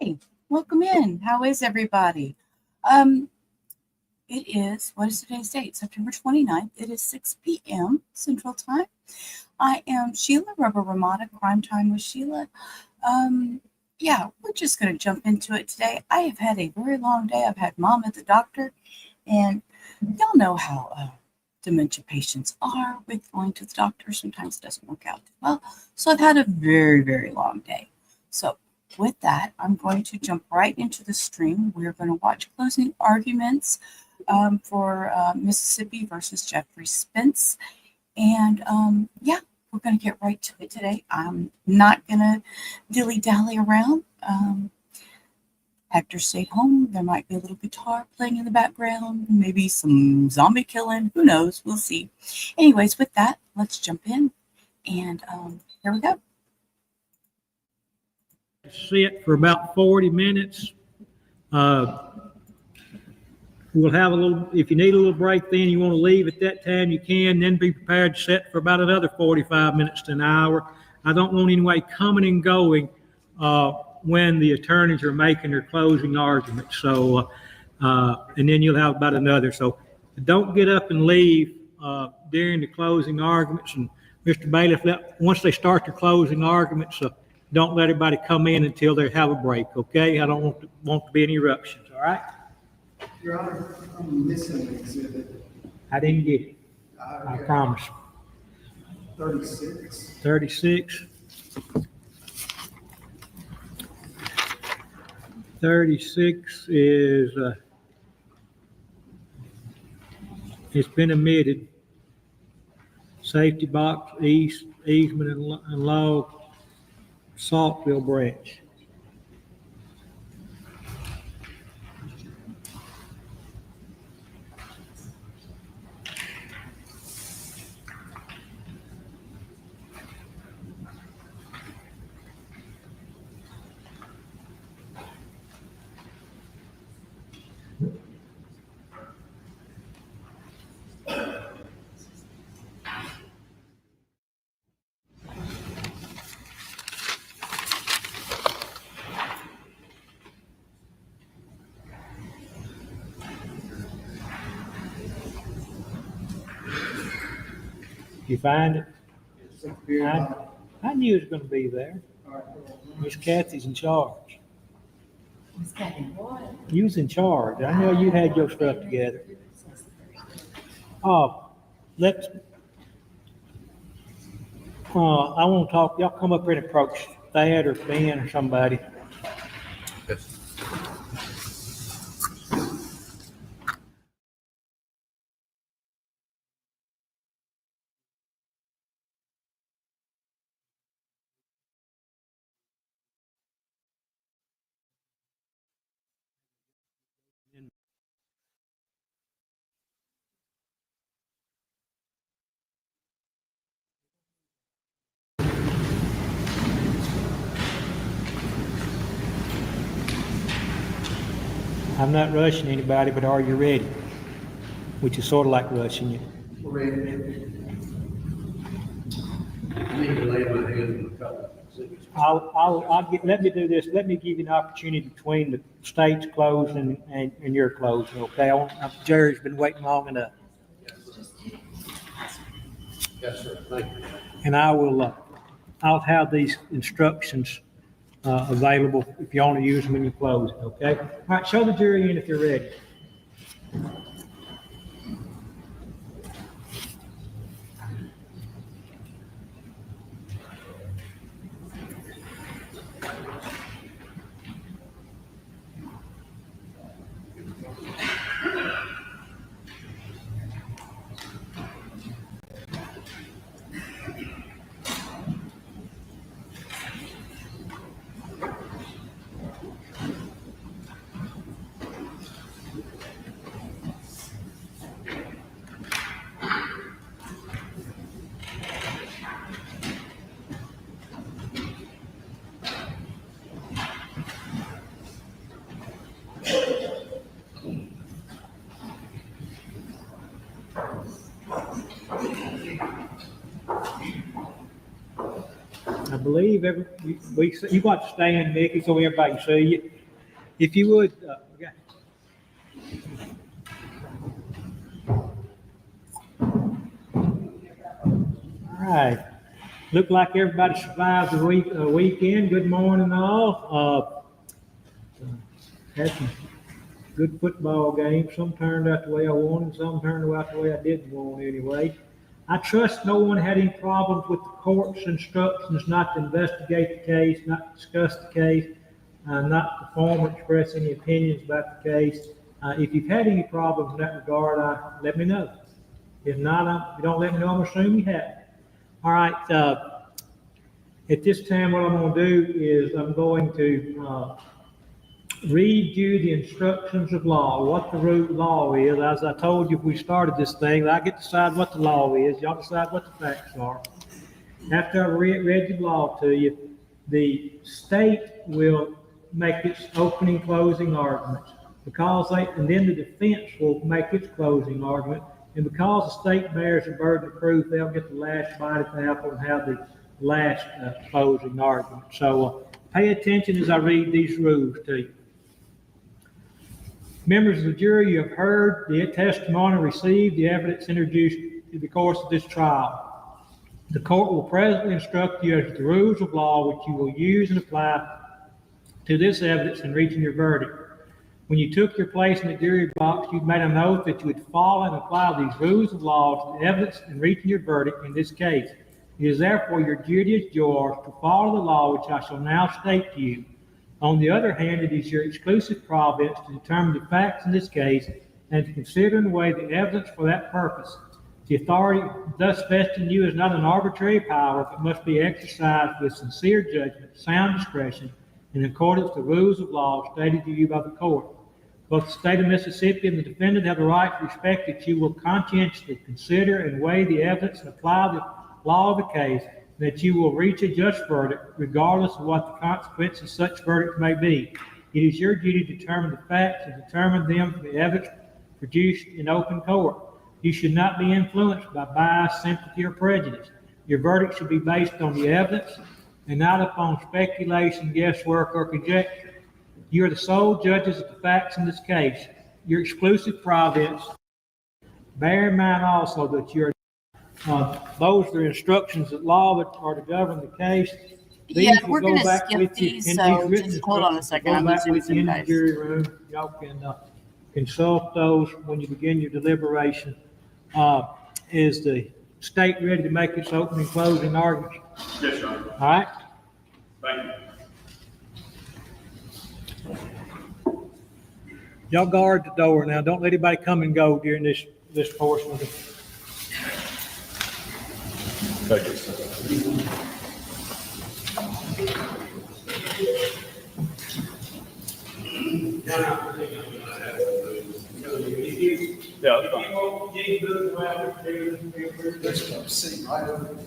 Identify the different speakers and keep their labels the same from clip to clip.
Speaker 1: Hey, welcome in. How is everybody? What is today's date? September 29th. It is 6 p.m. Central Time. I am Sheila, Rubber Ramada, Crime Time with Sheila. We're just going to jump into it today. I have had a very long day. I've had mom at the doctor, and y'all know how dementia patients are with going to the doctor. Sometimes it doesn't work out well. So I've had a very, very long day. So with that, I'm going to jump right into the stream. We're going to watch closing arguments for Mississippi versus Jeffrey Spence. And we're going to get right to it today. I'm not going to dilly-dally around. Hector stayed home. There might be a little guitar playing in the background, maybe some zombie killing. Who knows? We'll see. Anyways, with that, let's jump in. And here we go.
Speaker 2: Sit for about 40 minutes. We'll have a little, if you need a little break then you want to leave at that time, you can, then be prepared to sit for about another 45 minutes to an hour. I don't want anybody coming and going when the attorneys are making their closing arguments. So, and then you'll have about another. So don't get up and leave during the closing arguments. And Mr. Bailiff, once they start their closing arguments, don't let everybody come in until they have a break, okay? I don't want to be any eruptions, all right?
Speaker 3: Your Honor, I'm missing an exhibit.
Speaker 2: I didn't get it. I promise.
Speaker 3: 36.
Speaker 2: 36. 36 is, it's been omitted. Safety box, easement and log, Saltville branch. You find it? I knew it was going to be there. Miss Kathy's in charge.
Speaker 1: Miss Kathy, what?
Speaker 2: You was in charge. I know you had your stuff together. Let's. I want to talk. Y'all come up here and approach Thad or Ben or somebody. I'm not rushing anybody, but are you ready? Which is sort of like rushing you.
Speaker 3: We're ready. I need to lay my hand on a couple of exhibits.
Speaker 2: Let me do this. Let me give you an opportunity between the state's closing and your closing, okay? Jerry's been waiting long enough.
Speaker 3: Yes, sir. Thank you.
Speaker 2: And I'll have these instructions available if you want to use them when you close, okay? All right, show the jury in if you're ready. I believe you got to stand, Mickey, so everybody can see you. If you would, okay. All right. Look like everybody survived the weekend. Good morning, all. Had some good football games. Some turned out the way I wanted, some turned out the way I didn't want anyway. I trust no one had any problems with the court's instructions not to investigate the case, not to discuss the case, not to perform or express any opinions about the case. If you've had any problems in that regard, let me know. If not, if you don't let me know, I'm assuming you have. All right. At this time, what I'm going to do is I'm going to read you the instructions of law, what the law is. As I told you, if we started this thing, I get to decide what the law is. Y'all decide what the facts are. After I read the law to you, the state will make its opening, closing arguments. And then the defense will make its closing argument. And because the state bears the burden of proof, they'll get the last bite at the apple and have the last closing argument. So pay attention as I read these rules to you. Members of the jury, you have heard the testimony, received the evidence introduced in the course of this trial. The court will presently instruct you as to the rules of law which you will use and apply to this evidence in reaching your verdict. When you took your place in the jury box, you made an oath that you would follow and apply these rules of law to the evidence in reaching your verdict in this case. It is therefore your duty as yours to follow the law which I shall now state to you. On the other hand, it is your exclusive province to determine the facts in this case and to consider and weigh the evidence for that purpose. The authority thus vested in you is not an arbitrary power, but must be exercised with sincere judgment, sound discretion, in accordance with the rules of law stated to you by the court. Both the state of Mississippi and the defendant have the right to expect that you will conscientiously consider and weigh the evidence and apply the law of the case, and that you will reach a just verdict, regardless of what the consequences of such verdict may be. It is your duty to determine the facts and determine them from the evidence produced in open court. You should not be influenced by bias, sympathy, or prejudice. Your verdict should be based on the evidence and not upon speculation, guesswork, or conjecture. You are the sole judges of the facts in this case. Your exclusive province. Bear in mind also that you are those are the instructions of law that are to govern the case.
Speaker 1: Yeah, we're going to skip these, so just hold on a second. I'm assuming some guys.
Speaker 2: Jury room. Y'all can consult those when you begin your deliberation. Is the state ready to make its opening, closing argument?
Speaker 4: Yes, Your Honor.
Speaker 2: All right.
Speaker 4: Thank you.
Speaker 2: Y'all guard the door now. Don't let anybody come and go during this portion of it.
Speaker 4: Thank you, sir. Yeah, that's fine.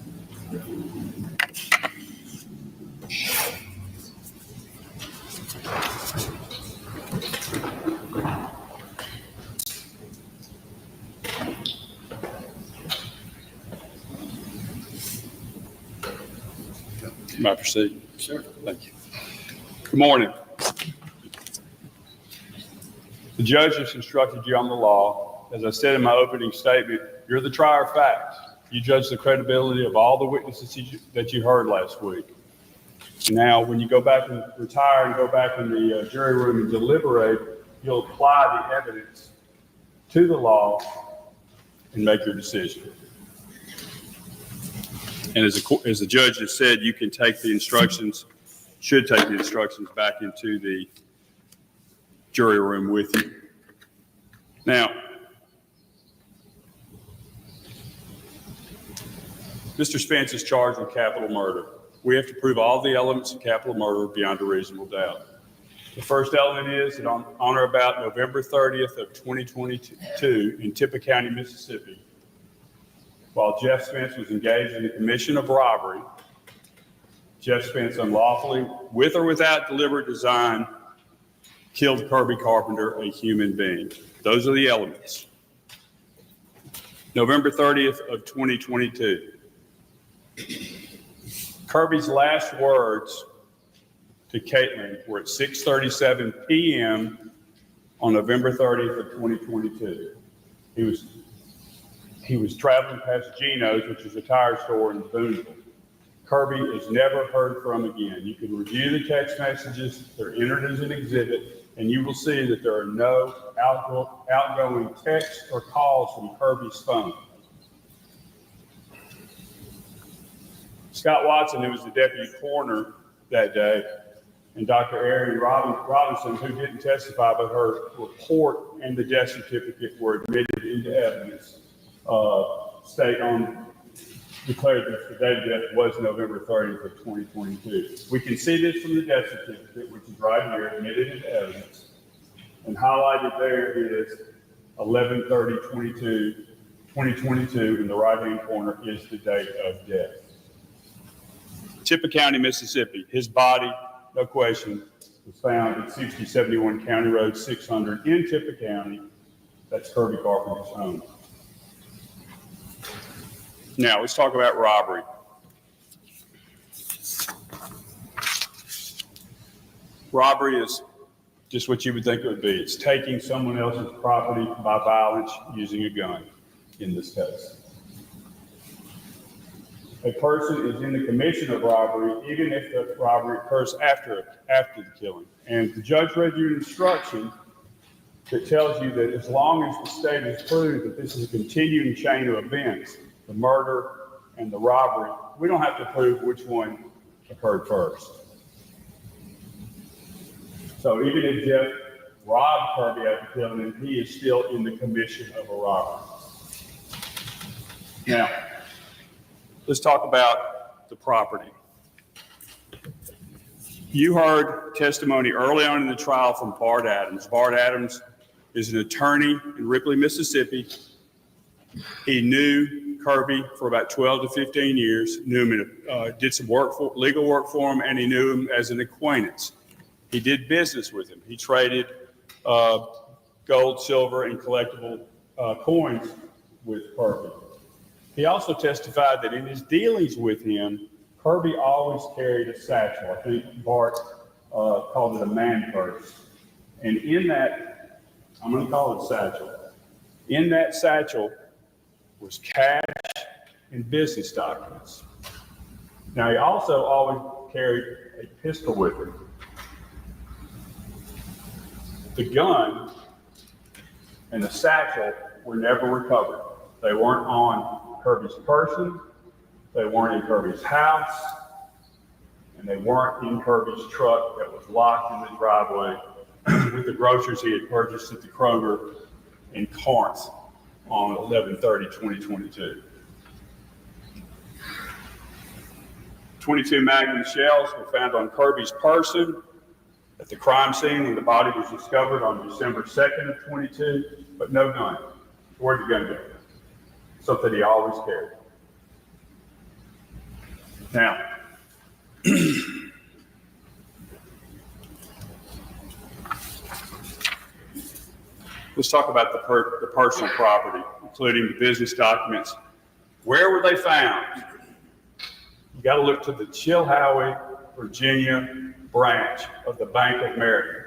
Speaker 4: May I proceed? Sure. Thank you. Good morning. The judge has instructed you on the law. As I said in my opening statement, you're the trier of facts. You judge the credibility of all the witnesses that you heard last week. Now, when you go back and retire and go back in the jury room and deliberate, you'll apply the evidence to the law and make your decision. And as the judge has said, you can take the instructions, should take the instructions back into the jury room with you. Now, Mr. Spence is charged with capital murder. We have to prove all the elements of capital murder beyond a reasonable doubt. The first element is that on or about November 30th of 2022 in Tippah County, Mississippi, while Jeff Spence was engaged in the commission of robbery, Jeff Spence unlawfully, with or without deliberate design, killed Kirby Carpenter, a human being. Those are the elements. November 30th of 2022. Kirby's last words to Caitlin were at 6:37 p.m. on November 30th of 2022. He was traveling past Gino's, which is a tire store in Boonville. Kirby is never heard from again. You can review the text messages. They're entered as an exhibit, and you will see that there are no outgoing texts or calls from Kirby's phone. Scott Watson, who was the deputy coroner that day, and Dr. Erin Robinson, who didn't testify, but her report and the death certificate were admitted into evidence, declared that the date of death was November 30th of 2022. We can see this from the death certificate, which is right here, admitted into evidence. And highlighted there is 11/30/2022 in the right-hand corner is the date of death. Tippah County, Mississippi. His body, no question, was found at 6071 County Road 600 in Tippah County. That's Kirby Carpenter's home. Now, let's talk about robbery. Robbery is just what you would think it would be. It's taking someone else's property by violence using a gun, in this case. A person is in the commission of robbery, even if the robbery occurs after the killing. And the judge read you an instruction that tells you that as long as the state has proved that this is a continuing chain of events, the murder and the robbery, we don't have to prove which one occurred first. So even if Jeff robbed Kirby after killing him, he is still in the commission of a robbery. Now, let's talk about the property. You heard testimony early on in the trial from Bart Adams. Bart Adams is an attorney in Ripley, Mississippi. He knew Kirby for about 12 to 15 years, knew him, did some legal work for him, and he knew him as an acquaintance. He did business with him. He traded gold, silver, and collectible coins with Kirby. He also testified that in his dealings with him, Kirby always carried a satchel. I think Bart called it a man purse. And in that, I'm going to call it satchel. In that satchel was cash and business documents. Now, he also always carried a pistol with him. The gun and the satchel were never recovered. They weren't on Kirby's person, they weren't in Kirby's house, and they weren't in Kirby's truck that was locked in the driveway with the groceries he had purchased at the Kroger in Corinth on 11/30/2022. 22 Magnum shells were found on Kirby's person at the crime scene when the body was discovered on December 2nd of 22, but no gun. Where'd the gun go? Something he always carried. Now, let's talk about the personal property, including the business documents. Where were they found? You got to look to the Chilhowie, Virginia branch of the Bank of America.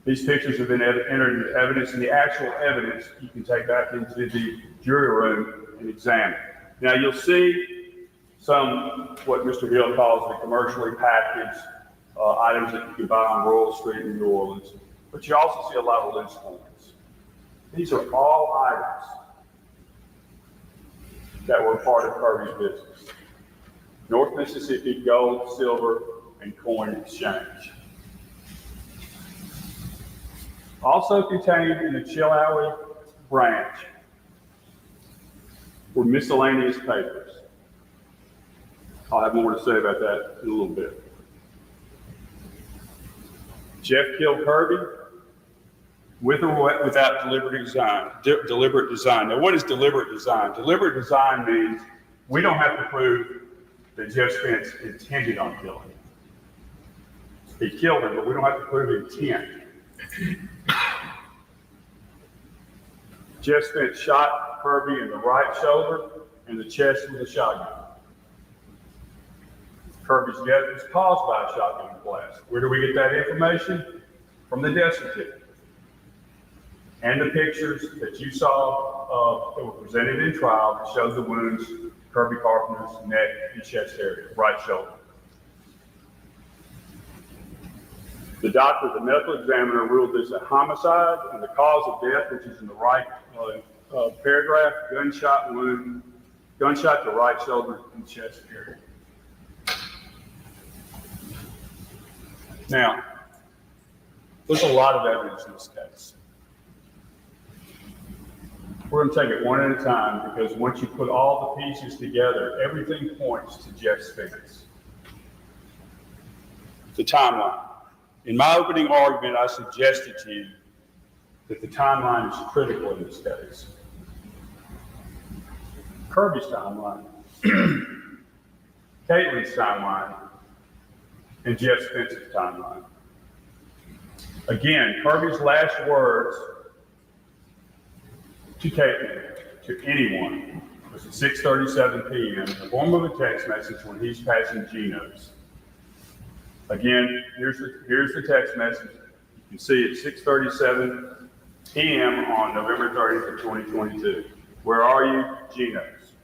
Speaker 4: These pictures have been entered into evidence, and the actual evidence you can take back into the jury room and examine. Now you'll see some, what Mr. Hill calls the commercially packaged items that you can buy on Royal Street in New Orleans, but you also see a lot of loose coins. These are all items that were part of Kirby's business. North Mississippi Gold, Silver, and Coin Exchange. Also contained in the Chilhowie branch were miscellaneous papers. I'll have more to say about that in a little bit. Jeff killed Kirby with or without deliberate design. Deliberate design. Now, what is deliberate design? Deliberate design means we don't have to prove that Jeff Spence intended on killing him. He killed him, but we don't have to prove intent. Jeff Spence shot Kirby in the right shoulder in the chest with a shotgun. Kirby's death was caused by a shotgun blast. Where do we get that information? From the death certificate. And the pictures that you saw that were presented in trial that showed the wounds, Kirby Carpenter's neck and chest area, right shoulder. The doctor, the medical examiner, ruled this a homicide, and the cause of death, which is in the right paragraph, gunshot wound, gunshot to right shoulder and chest area. Now, there's a lot of evidence in this case. We're going to take it one at a time because once you put all the pieces together, everything points to Jeff Spence. The timeline. In my opening argument, I suggested to you that the timeline is critical in this case. Kirby's timeline, Caitlin's timeline, and Jeff Spence's timeline. Again, Kirby's last words to Caitlin, to anyone, was at 6:37 p.m. in the form of a text message when he's passing Geno's. Again, here's the text message. You can see it 6:37 p.m. on November 30th of 2022. Where are you? Geno's.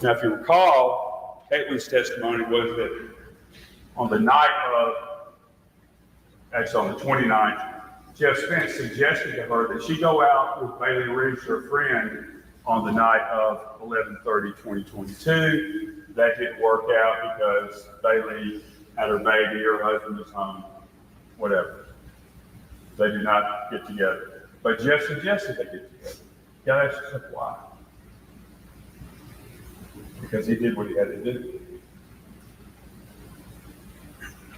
Speaker 4: Now, if you recall, Caitlin's testimony was that on the night of, actually on the 29th, Jeff Spence suggested to her that she go out with Bailey Ridge, her friend, on the night of 11/30/2022. That didn't work out because Bailey had her baby, her husband was home, whatever. They did not get together. But Jeff suggested they get together. Yeah, that's just why. Because he did what he had to do.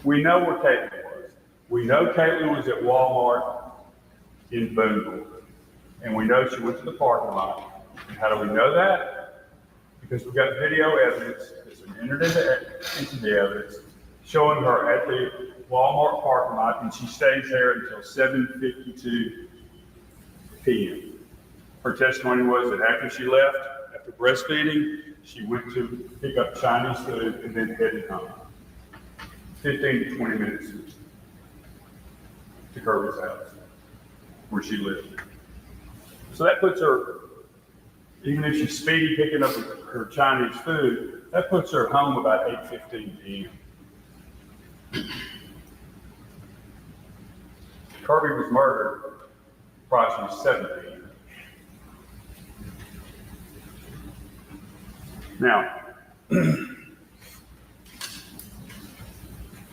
Speaker 4: We know where Caitlin was. We know Caitlin was at Walmart in Boonville. And we know she went to the parking lot. And how do we know that? Because we've got video evidence that's been entered into the evidence showing her at the Walmart parking lot, and she stays there until 7:52 p.m. Her testimony was that after she left, after breastfeeding, she went to pick up Chinese food and then headed home. 15 to 20 minutes to Kirby's house, where she lived. So that puts her, even if she's speedy picking up her Chinese food, that puts her home about 8:15 p.m. Kirby was murdered approximately 7 p.m. Now,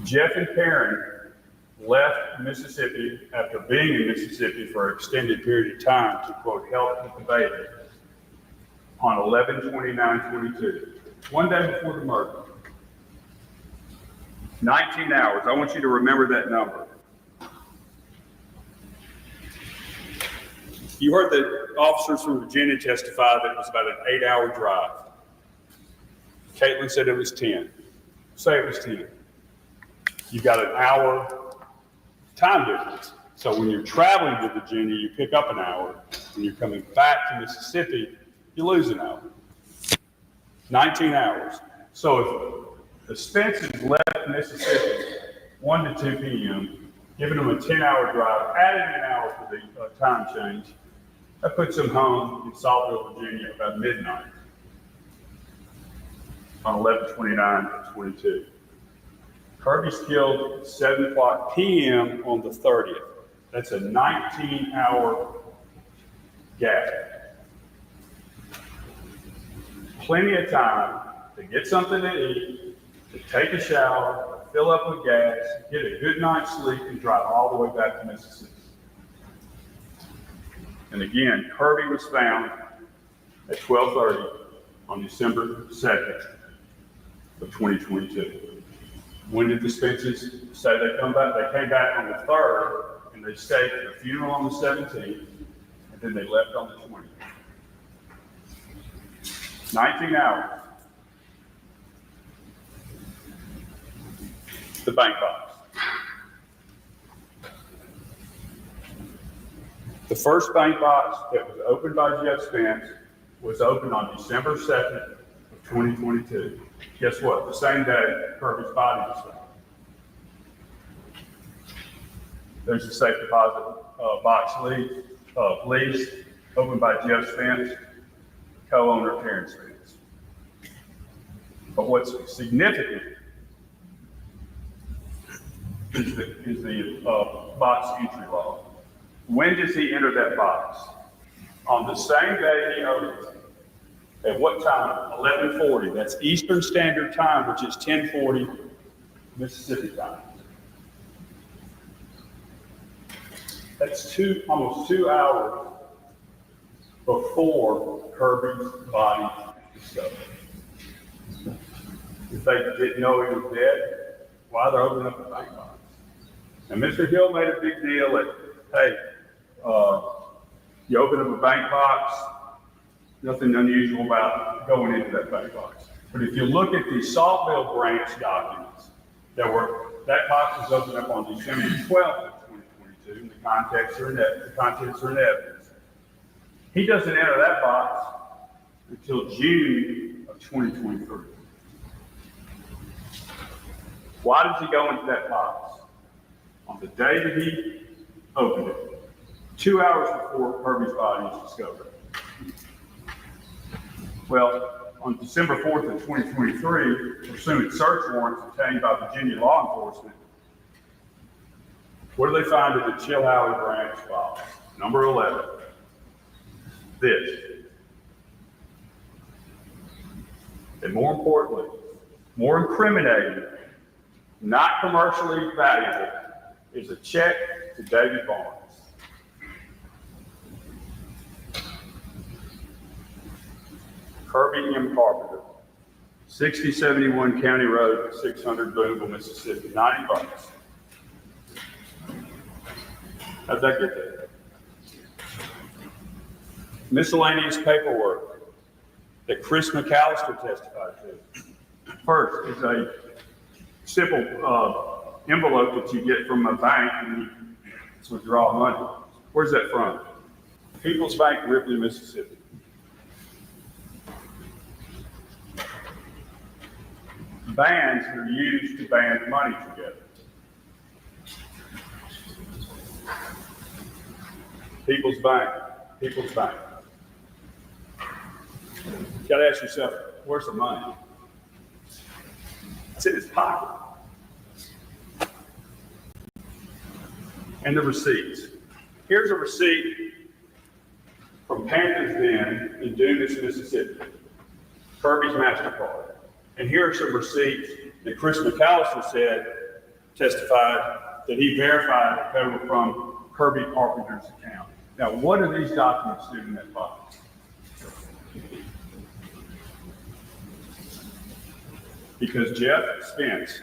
Speaker 4: Jeff and Karen left Mississippi after being in Mississippi for an extended period of time to, quote, help with the baby on 11/29/22, one day before the murder. 19 hours. I want you to remember that number. You heard the officers from Virginia testify that it was about an 8-hour drive. Caitlin said it was 10. Say it was 10. You've got an hour time difference. So when you're traveling to Virginia, you pick up an hour. When you're coming back to Mississippi, you lose an hour. 19 hours. So if the Spences left Mississippi 1 to 2 p.m., giving them a 10-hour drive, adding an hour for the time change, that puts them home in Saltville, Virginia about midnight on 11/29/22. Kirby's killed at 7 o'clock p.m. on the 30th. That's a 19-hour gap. Plenty of time to get something to eat, to take a shower, fill up with gas, get a good night's sleep, and drive all the way back to Mississippi. And again, Kirby was found at 12:30 on December 2nd of 2022. When did the Spences say they come back? They came back on the 3rd, and they stayed at the funeral on the 17th, and then they left on the 20th. 19 hours. The bank box. The first bank box that was opened by Jeff Spence was opened on December 2nd of 2022. Guess what? The same day Kirby's body was found. There's a safe deposit box lease opened by Jeff Spence, co-owner Karen Spence. But what's significant is the box entry log. When does he enter that box? On the same day he opened it. At what time? 11:40. That's Eastern Standard Time, which is 10:40 Mississippi time. That's almost 2 hours before Kirby's body was discovered. If they didn't know he was dead, why they're opening up the bank box? And Mr. Hill made a big deal that, hey, you open up a bank box, nothing unusual about going into that bank box. But if you look at the Saltville branch documents, that box was opened up on December 12th of 2022, and the contents are in evidence. He doesn't enter that box until June of 2023. Why does he go into that box? On the day that he opened it, 2 hours before Kirby's body was discovered. Well, on December 4th of 2023, pursuant search warrants obtained by Virginia law enforcement, what do they find in the Chilhowie branch box? Number 11. This. And more importantly, more incriminating, not commercially valuable, is a check to David Barnes. Kirby M. Carpenter, 6071 County Road, 600 Boonville, Mississippi, $90. How'd that get there? Miscellaneous paperwork that Chris McAllister testified to. First is a simple envelope that you get from a bank and you withdraw money. Where's that from? People's Bank, Ripley, Mississippi. Bands are used to band money together. People's Bank, People's Bank. You gotta ask yourself, where's the money? It's in his pocket. And the receipts. Here's a receipt from Panthers Den in Dumas, Mississippi. Kirby's MasterCard. And here are some receipts that Chris McAllister testified that he verified that they were from Kirby Carpenter's account. Now, what do these documents do in that box? Because Jeff Spence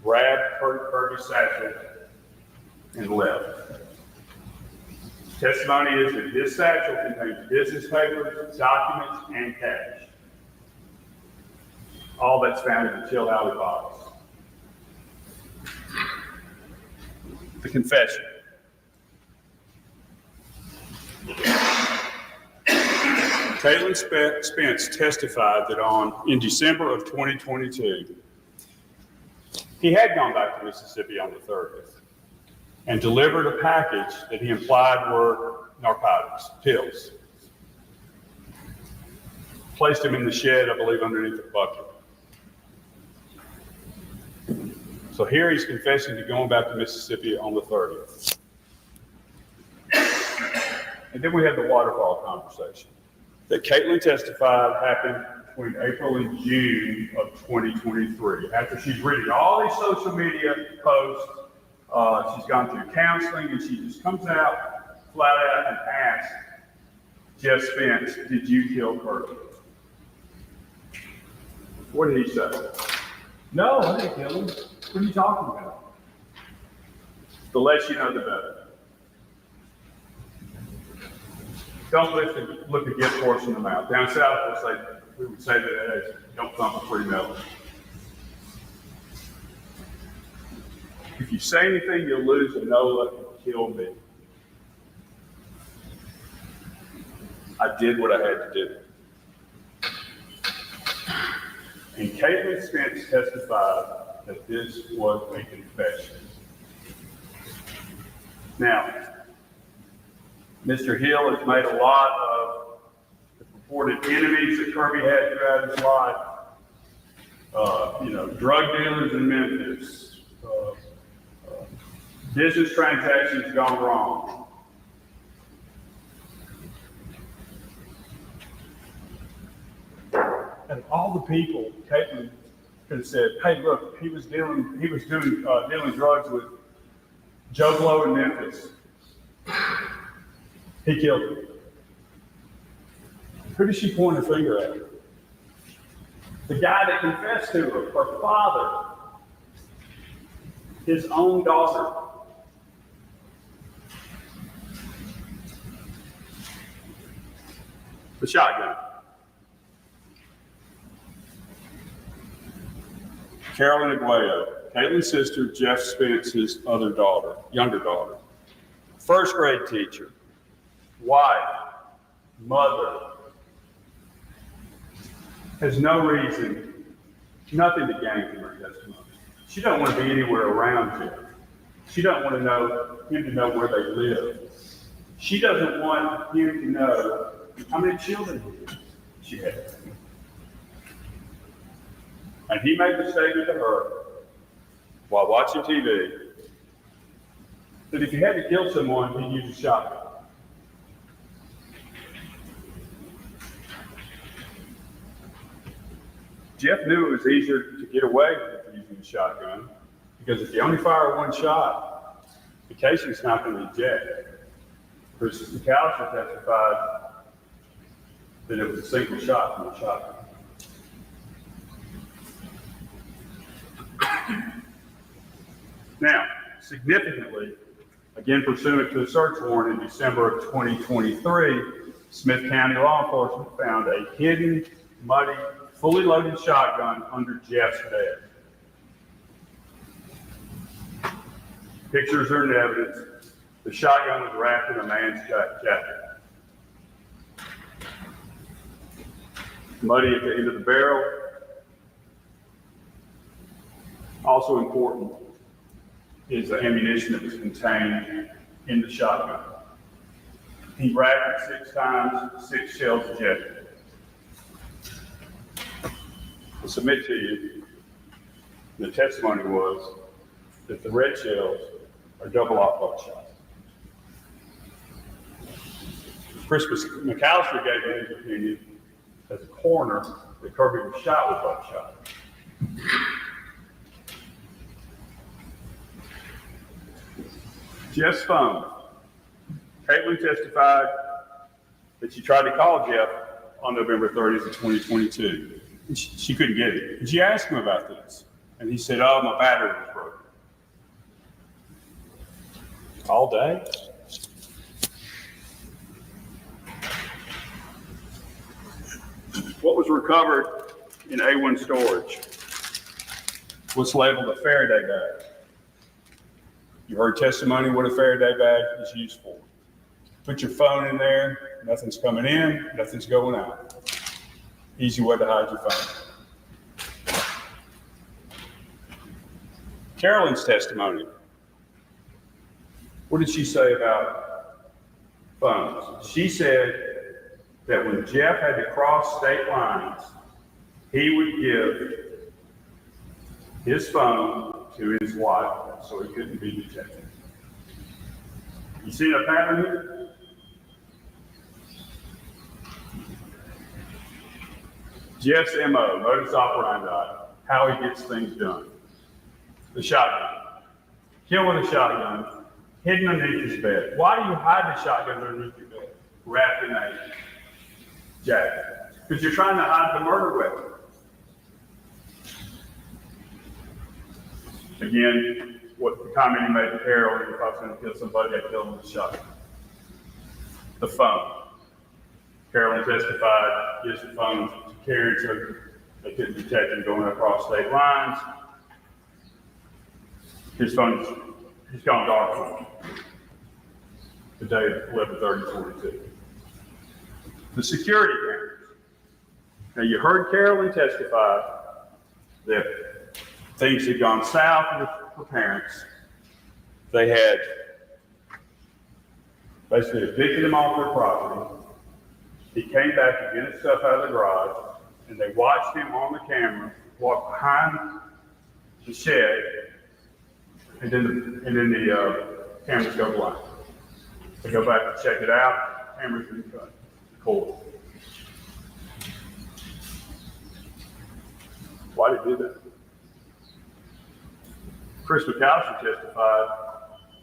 Speaker 4: grabbed Kirby's satchel and left. Testimony is that this satchel contains business papers, documents, and cash. All that's found in the Chilhowie box. The confession. Caitlin Spence testified that in December of 2022, he had gone back to Mississippi on the 30th and delivered a package that he implied were narcotics, pills. Placed them in the shed, I believe, underneath the bucket. So here he's confessing to going back to Mississippi on the 30th. And then we had the waterfall conversation that Caitlin testified happened between April and June of 2023. After she's reading all these social media posts, she's gone through counseling, and she just comes out flat out and asks Jeff Spence, did you kill Kirby? What did he say? No, I didn't kill him. What are you talking about? The less you know, the better. Don't look a gift horse in the mouth. Down south, we would say that as don't thump a free melon. If you say anything, you'll lose, and no, let me kill me. I did what I had to do. And Caitlin Spence testified that this was a confession. Now, Mr. Hill has made a lot of the purported enemies that Kirby had throughout his life. Drug dealers in Memphis, business transactions gone wrong. And all the people, Caitlin could have said, "Hey, look, he was dealing drugs with Joe Blow in Memphis. He killed him." Who did she point her finger at? The guy that confessed to her father, his own daughter. The shotgun. Carolyn Aguayo, Caitlin's sister, Jeff Spence's younger daughter. First grade teacher, wife, mother, has no reason, nothing to gain from her testimony. She don't want to be anywhere around Jeff. She don't want him to know where they live. She doesn't want him to know how many children she had. And he made the statement to her while watching TV that if he had to kill someone, he'd use a shotgun. Jeff knew it was easier to get away with using a shotgun because if you only fire one shot, the casing's not going to eject. Chris McAllister testified that it was a single shot from the shotgun. Now, significantly, again pursuant to a search warrant in December of 2023, Smith County law enforcement found a hidden, muddy, fully loaded shotgun under Jeff's bed. Pictures are in evidence. The shotgun was wrapped in a man's jacket. Muddy at the end of the barrel. Also important is the ammunition that was contained in the shotgun. He wrapped it 6 times, 6 shells ejected. I submit to you, the testimony was that the red shells are double aught buckshot. Chris McAllister gave his opinion as a coroner that Kirby was shot with buckshot. Jeff's phone. Caitlin testified that she tried to call Jeff on November 30th of 2022. And she couldn't get it. And she asked him about this. And he said, "Oh, my battery was broken." All day? What was recovered in A1 storage was labeled a Faraday bag. You heard testimony what a Faraday bag is used for. Put your phone in there, nothing's coming in, nothing's going out. Easy way to hide your phone. Carolyn's testimony. What did she say about phones? She said that when Jeff had to cross state lines, he would give his phone to his wife so he couldn't be detected. You see a pattern here? Jeff's MO, modus operandi, how he gets things done. The shotgun. Kill with a shotgun, hidden underneath his bed. Why do you hide the shotgun underneath your bed? Wrapped in a jacket. Because you're trying to hide the murder weapon. Again, what the comment he made to Carol, if I was going to kill somebody, I'd kill him with a shotgun. The phone. Carolyn testified, yes, the phone was carried so they couldn't detect him going across state lines. His he's gone dark the day of 11/30/42. The security cameras. Now, you heard Carolyn testify that things had gone south with her parents. They had basically evicted him off their property. He came back to get his stuff out of the garage, and they watched him on the camera walk behind the shed, and then the cameras go blind. They go back to check it out, cameras been cut. Cool. Why did he do that? Chris McAllister testified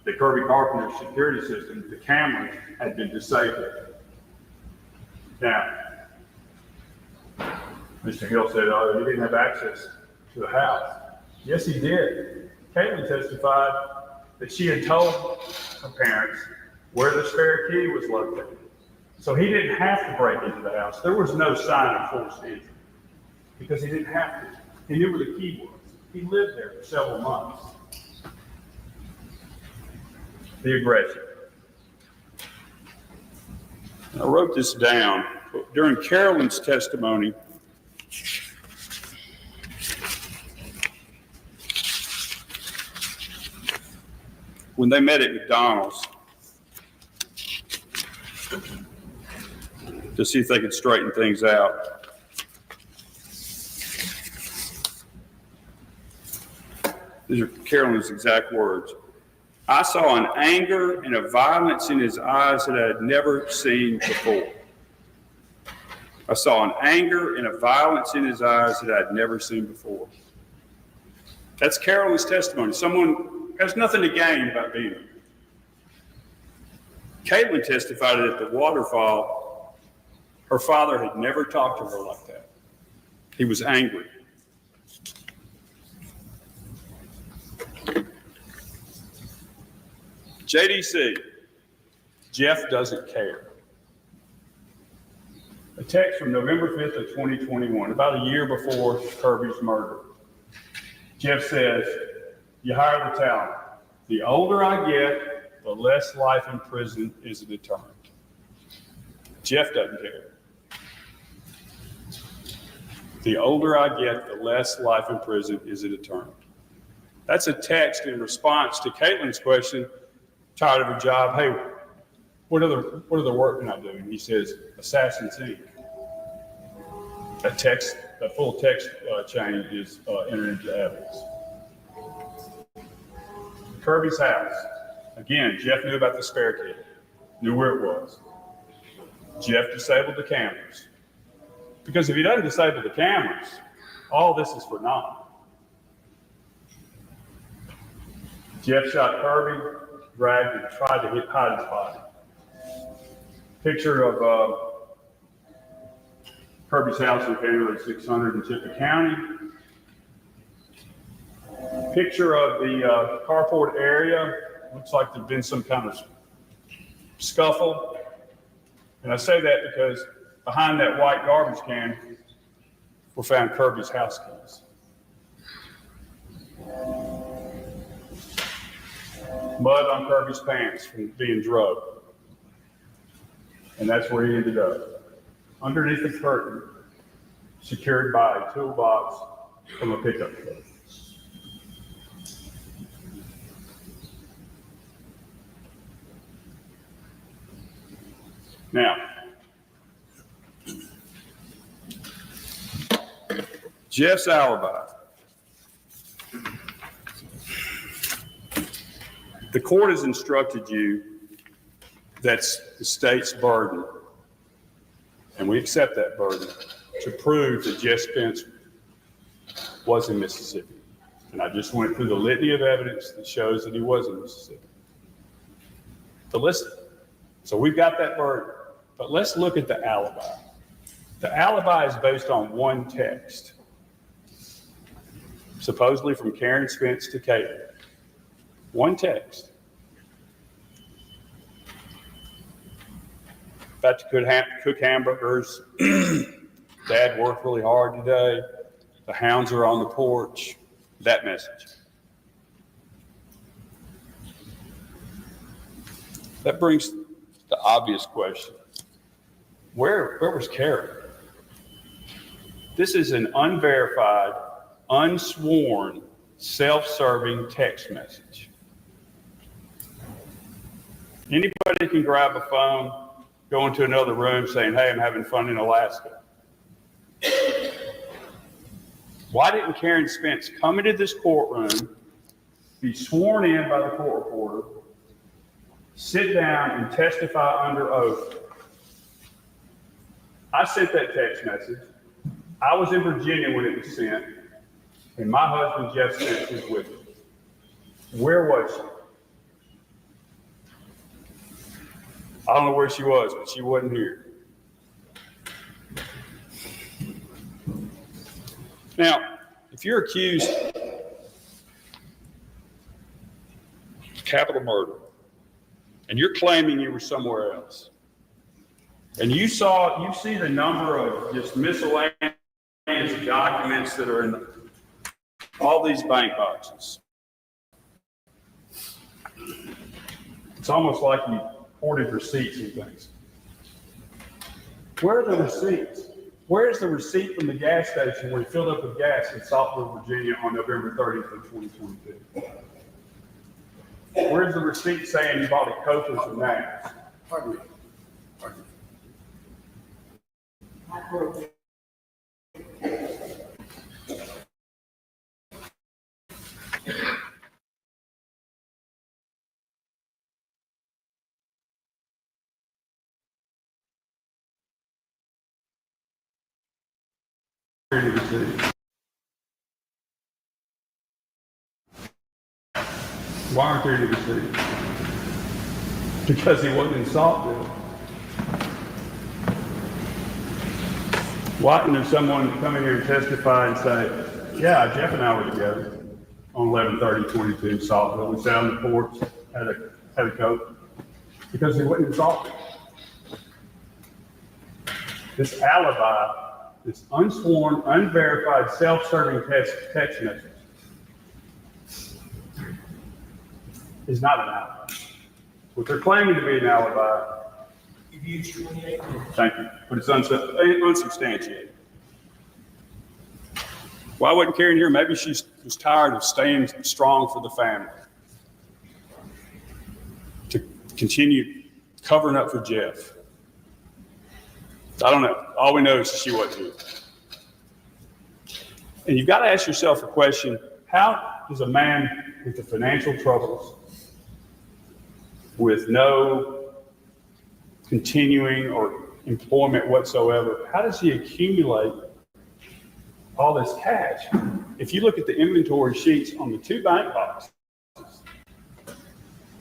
Speaker 4: that Kirby Carpenter's security system, the cameras, had been disabled. Now, Mr. Hill said, oh, he didn't have access to the house. Yes, he did. Caitlin testified that she had told her parents where the spare key was located. So he didn't have to break into the house. There was no sign of forced entry because he didn't have to. He knew where the key was. He lived there for several months. The aggression. I wrote this down. During Carolyn's testimony, when they met at McDonald's to see if they could straighten things out, these are Carolyn's exact words. I saw an anger and a violence in his eyes that I had never seen before. I saw an anger and a violence in his eyes that I had never seen before. That's Carolyn's testimony. Someone has nothing to gain by being there. Caitlin testified at the waterfall, her father had never talked to her like that. He was angry. JDC, Jeff doesn't care. A text from November 5th of 2021, about a year before Kirby's murder. Jeff says, you hire the talent. The older I get, the less life in prison is a deterrent. Jeff doesn't care. The older I get, the less life in prison is a deterrent. That's a text in response to Caitlin's question, tired of a job, hey, what other work can I do? And he says, Assassin's Inc. That full text chain is entered into evidence. Kirby's house. Again, Jeff knew about the spare key, knew where it was. Jeff disabled the cameras. Because if he doesn't disable the cameras, all this is for naught. Jeff shot Kirby, dragged and tried to hide his body. Picture of Kirby's house in County 600 in Tippah County. Picture of the carport area. Looks like there'd been some kind of scuffle. And I say that because behind that white garbage can were found Kirby's house keys. Mud on Kirby's pants from being drugged. And that's where he ended up. Underneath the curtain, secured by a toolbox from a pickup truck. Now, Jeff's alibi. The court has instructed you that's the state's burden, and we accept that burden, to prove that Jeff Spence was in Mississippi. And I just went through the litany of evidence that shows that he was in Mississippi. So we've got that burden, but let's look at the alibi. The alibi is based on one text, supposedly from Karen Spence to Caitlin. One text. About to cook hamburgers. Dad worked really hard today. The hounds are on the porch. That message. That brings the obvious question. Where was Carrie? This is an unverified, unsworn, self-serving text message. Anybody can grab a phone, go into another room saying, hey, I'm having fun in Alaska. Why didn't Karen Spence come into this courtroom, be sworn in by the court reporter, sit down and testify under oath? I sent that text message. I was in Virginia when it was sent, and my husband, Jeff Spence, was with me. Where was she? I don't know where she was, but she wasn't here. Now, if you're accused of capital murder, and you're claiming you were somewhere else, and you see the number of just miscellaneous documents that are in all these bank boxes. It's almost like you hoarded receipts and things. Where are the receipts? Where's the receipt from the gas station where he filled up with gas in Saltville, Virginia on November 30th of 2022? Where's the receipt saying you bought a Coke and some naps?
Speaker 3: Pardon me.
Speaker 4: Why aren't there any receipts? Because he wasn't in Saltville. Why isn't there someone come in here and testify and say, yeah, Jeff and I were together on 11/30/22 in Saltville. We sat on the porch, had a Coke, because he wasn't in Saltville. This alibi, this unsworn, unverified, self-serving text message is not an alibi. What they're claiming to be an alibi.
Speaker 3: You've used 28 minutes.
Speaker 4: Thank you, but it's unsubstantiated. Why wasn't Karen here? Maybe she was tired of staying strong for the family, to continue covering up for Jeff. I don't know. All we know is she wasn't here. And you've got to ask yourself a question: how does a man with the financial troubles, with no continuing or employment whatsoever, how does he accumulate all this cash? If you look at the inventory sheets on the two bank boxes,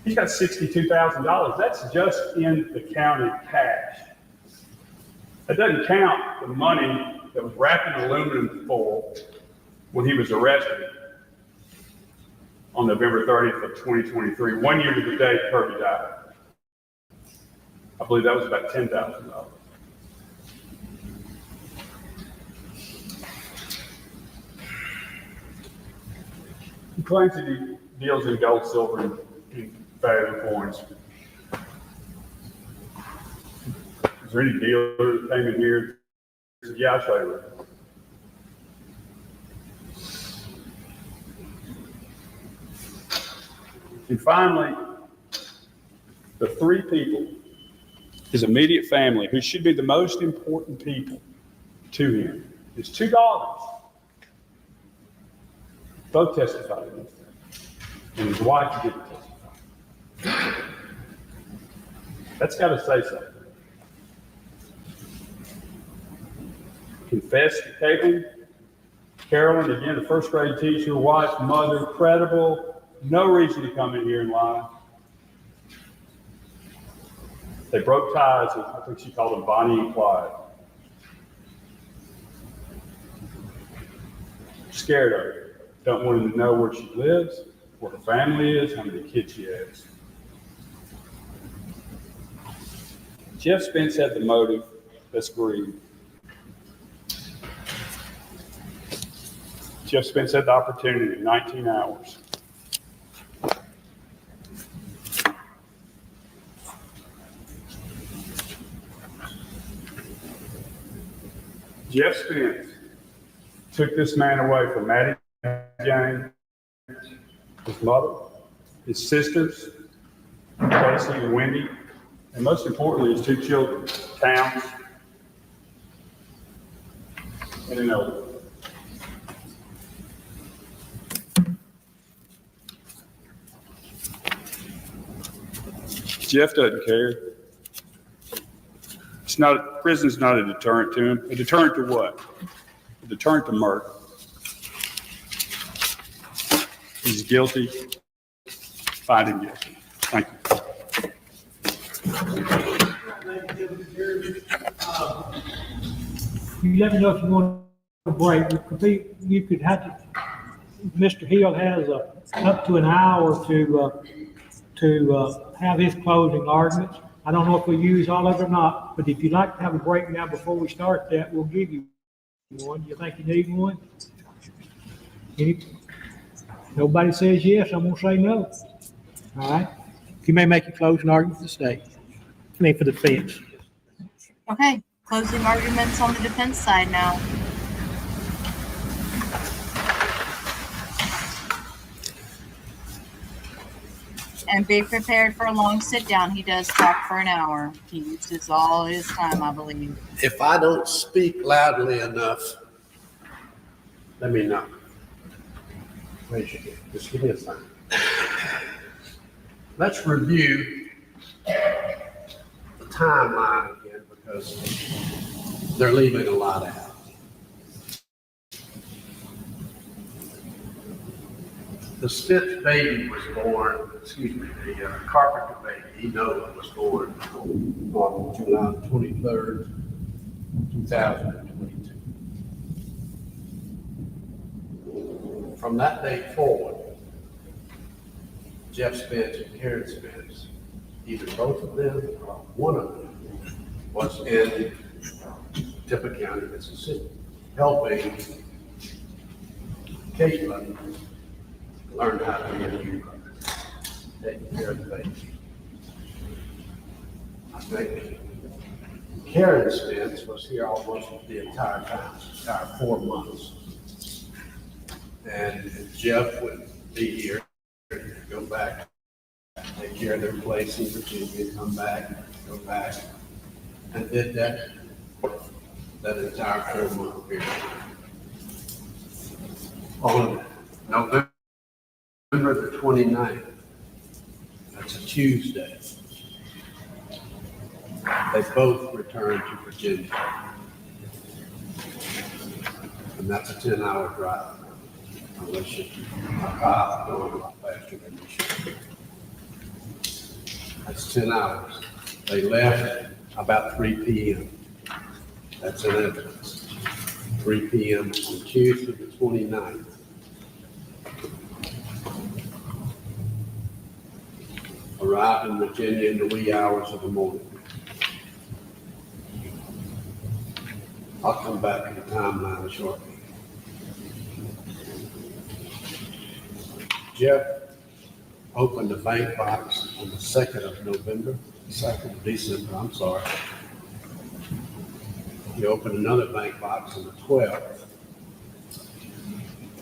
Speaker 4: he's got $62,000. That's just in the county cash. That doesn't count the money that was wrapped in aluminum foil when he was arrested on November 30th of 2023, 1 year to the day Kirby died. I believe that was about $10,000. He claims that he deals in gold, silver, and valuable coins. Is there any dealer that came in here? He said, yeah, I'll show you. And finally, the three people, his immediate family, who should be the most important people to him, his two daughters, both testified against him. And his wife didn't testify. That's got to say something. Confessed to Caitlin, Carolyn, again, the first grade teacher, wife, mother, credible, no reason to come in here and lie. They broke ties with, I think she called them Bonnie and Clyde. Scared of her. Don't want him to know where she lives, where her family is, how many kids she has. Jeff Spence had the motive, that's greed. Jeff Spence had the opportunity in 19 hours. Jeff Spence took this man away from Maddie Jane, his mother, his sisters, Casey and Wendy, and most importantly, his 2 children, Towns and an elder. Jeff doesn't care. Prison's not a deterrent to him. A deterrent to what? A deterrent to murder. He's guilty. Find him guilty. Thank you.
Speaker 2: You let me know if you want a break. You could have to, Mr. Hill has up to an hour to have his closing arguments. I don't know if we use all of it or not, but if you'd like to have a break now before we start that, we'll give you one. You think you need one? Nobody says yes, I'm gonna say no. All right? You may make your closing argument for the state. I mean, for the defense.
Speaker 5: Okay, closing arguments on the defense side now. And be prepared for a long sit down. He does talk for an hour. He uses all his time, I believe.
Speaker 6: If I don't speak loudly enough, let me know. Just give me a sign. Let's review the timeline again because they're leaving a lot out. The Spence baby was born, the Carpenter baby, Noah, was born on July 23rd, 2022. From that day forward, Jeff Spence and Karen Spence, either both of them or one of them, was in Tippah County, Mississippi, helping Caitlin learn how to be a new mother, taking care of the baby. I think Karen Spence was here almost the entire time, the entire 4 months. And Jeff would be here, go back, take care of their place in Virginia, come back, go back, and did that entire 4-month period. On November the 29th, that's a Tuesday, they both returned to Virginia. And that's a 10-hour drive. Unless you are going a lot faster than you should. That's 10 hours. They left about 3 p.m. That's an evidence. 3 p.m. on Tuesday the 29th. Arrived in Virginia in the wee hours of the morning. I'll come back to the timeline shortly. Jeff opened the bank box on the 2nd of December, I'm sorry. He opened another bank box on the 12th.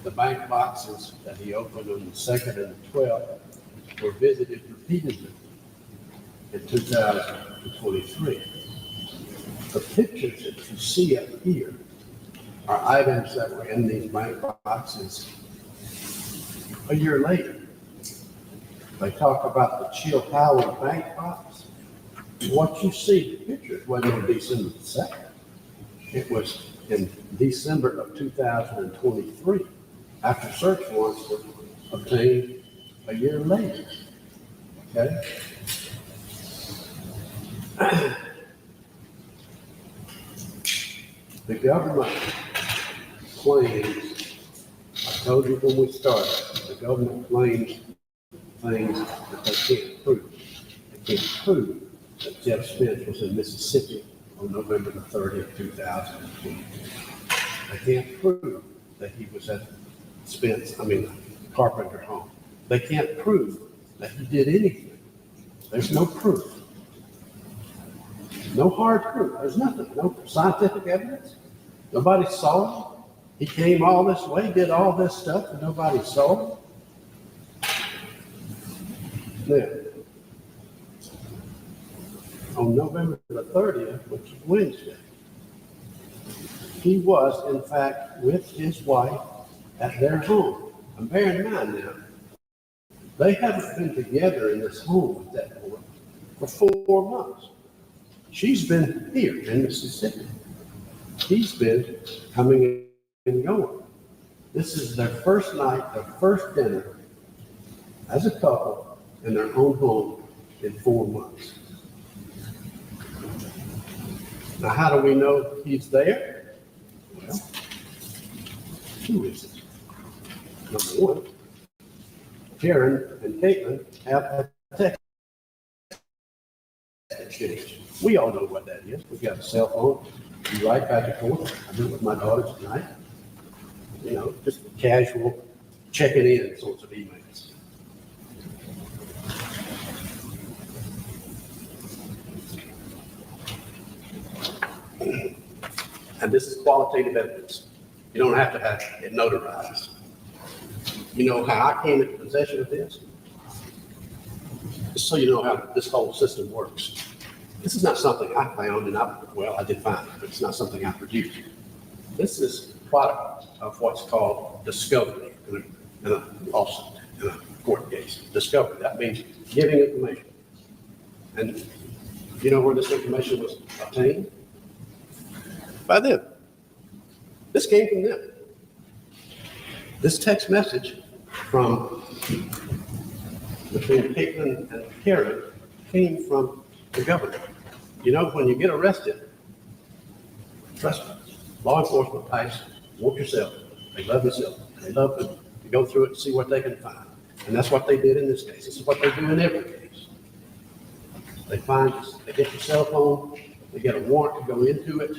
Speaker 6: The bank boxes that he opened on the 2nd and the 12th were visited repeatedly in 2023. The pictures that you see up here are items that were in these bank boxes a year later. They talk about the Chill Howard bank box. What you see, the pictures wasn't on December the 2nd. It was in December of 2023, after search warrants were obtained a year later. Okay? The government claims, I told you when we started, the government claims things that they can't prove. They can't prove that Jeff Spence was in Mississippi on November the 30th, 2022. They can't prove that he was at Carpenter home. They can't prove that he did anything. There's no proof. No hard proof. There's nothing. No scientific evidence. Nobody saw him. He came all this way, did all this stuff, and nobody saw him. Now, on November the 30th, which is Wednesday, he was, in fact, with his wife at their home. And bear in mind now, they haven't been together in this home at that point for 4 months. She's been here in Mississippi. He's been coming and going. This is their first night, their first dinner as a couple in their own home in 4 months. Now, how do we know he's there? Well, 2 reasons. Number one, Karen and Caitlin have a text exchange. We all know what that is. We've got a cell phone. We write back and forth. I do it with my daughters tonight. You know, just casual checking in sorts of emails. And this is qualitative evidence. You don't have to have it notarized. You know how I came into possession of this? Just so you know how this whole system works. This is not something I found and I did find it, but it's not something I produced. This is a product of what's called discovery in a lawsuit, in a court case. Discovery, that means giving information. And you know where this information was obtained? By them. This came from them. This text message from between Caitlin and Karen came from the government. You know, when you get arrested, trust me, law enforcement types want yourself. They love yourself. They love to go through it and see what they can find. And that's what they did in this case. This is what they do in every case. They get your cell phone, they get a warrant to go into it,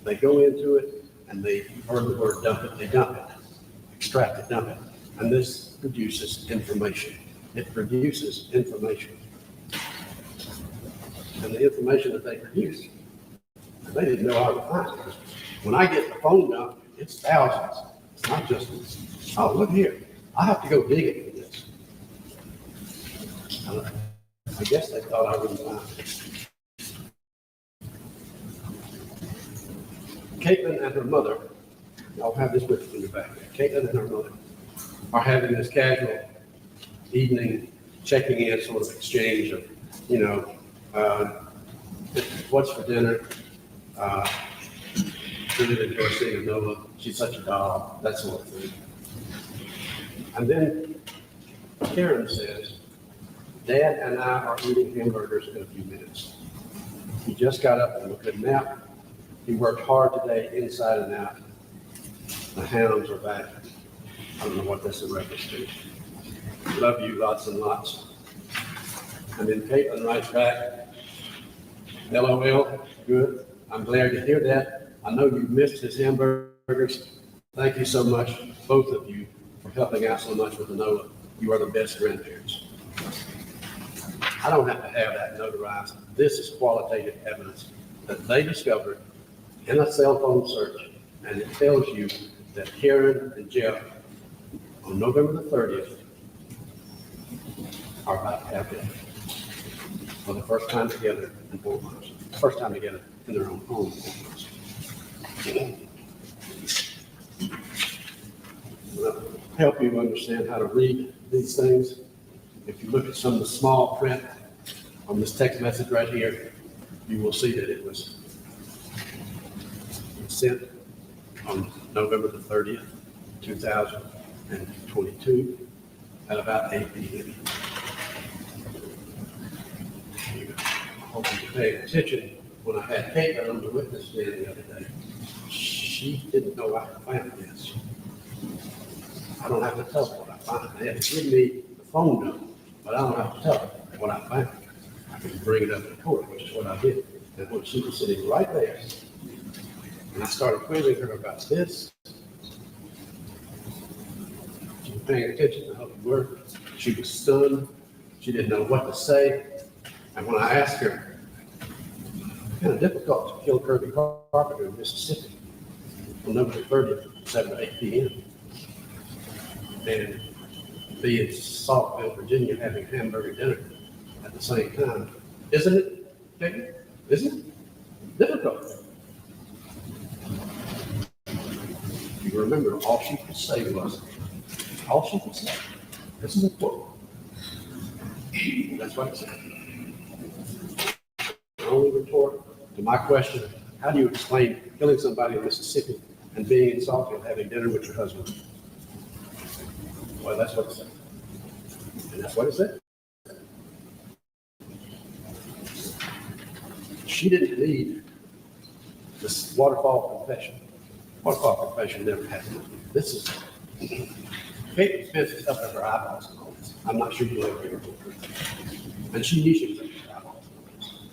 Speaker 6: they go into it, and they heard the word dump it, they dump it, extract it, dump it. And this produces information. It produces information. And the information that they produce, they didn't know how to find it. When I get the phone dump, it's thousands. It's not just, oh, look here, I have to go digging for this. I guess they thought I wouldn't find it. Caitlin and her mother, I'll have this with you in the back. Caitlin and her mother are having this casual evening checking in sort of exchange of, you know, what's for dinner? Really enjoy seeing Nola. She's such a doll, that sort of thing. And then Karen says, Dad and I are eating hamburgers in a few minutes. He just got up and took a nap. He worked hard today, inside and out. The hounds are back. I don't know what that's in reference to. Love you lots and lots. And then Caitlin writes back, LOL, good. I'm glad to hear that. I know you missed his hamburgers. Thank you so much, both of you, for helping out so much with Nola. You are the best grandparents. I don't have to have that notarized. This is qualitative evidence that they discovered in a cell phone search, and it tells you that Karen and Jeff, on November the 30th, are about to have dinner for the first time together in 4 months. First time together in their own home. I'll help you understand how to read these things. If you look at some of the small print on this text message right here, you will see that it was sent on November the 30th, 2022 at about 8 p.m. I hope you pay attention. When I had Caitlin on the witness stand the other day, she didn't know I found this. I don't have to tell her what I found. They had to give me the phone number, but I don't have to tell her what I found. I can bring it up in court, which is what I did. And when she was sitting right there, and I started quizzing her about this, she was paying attention to how it worked. She was stunned. She didn't know what to say. And when I asked her, it's kind of difficult to kill Kirby Carpenter in Mississippi. on November 30th, 7 to 8 p.m. And be in Saltville, Virginia, having hamburger dinner at the same time. Isn't it, David? Isn't it difficult? You remember, all she could say was, all she could say. This is a quote. That's what it said. The only retort to my question, how do you explain killing somebody in Mississippi and being in Saltville, having dinner with your husband? Well, that's what it said. And that's what it said. She didn't need this waterfall confession. Waterfall confession never happened. This is, Caitlin Spence is up at her eyeballs on all this. I'm not sure you'll ever hear her. And she knew she was up at her eyeballs.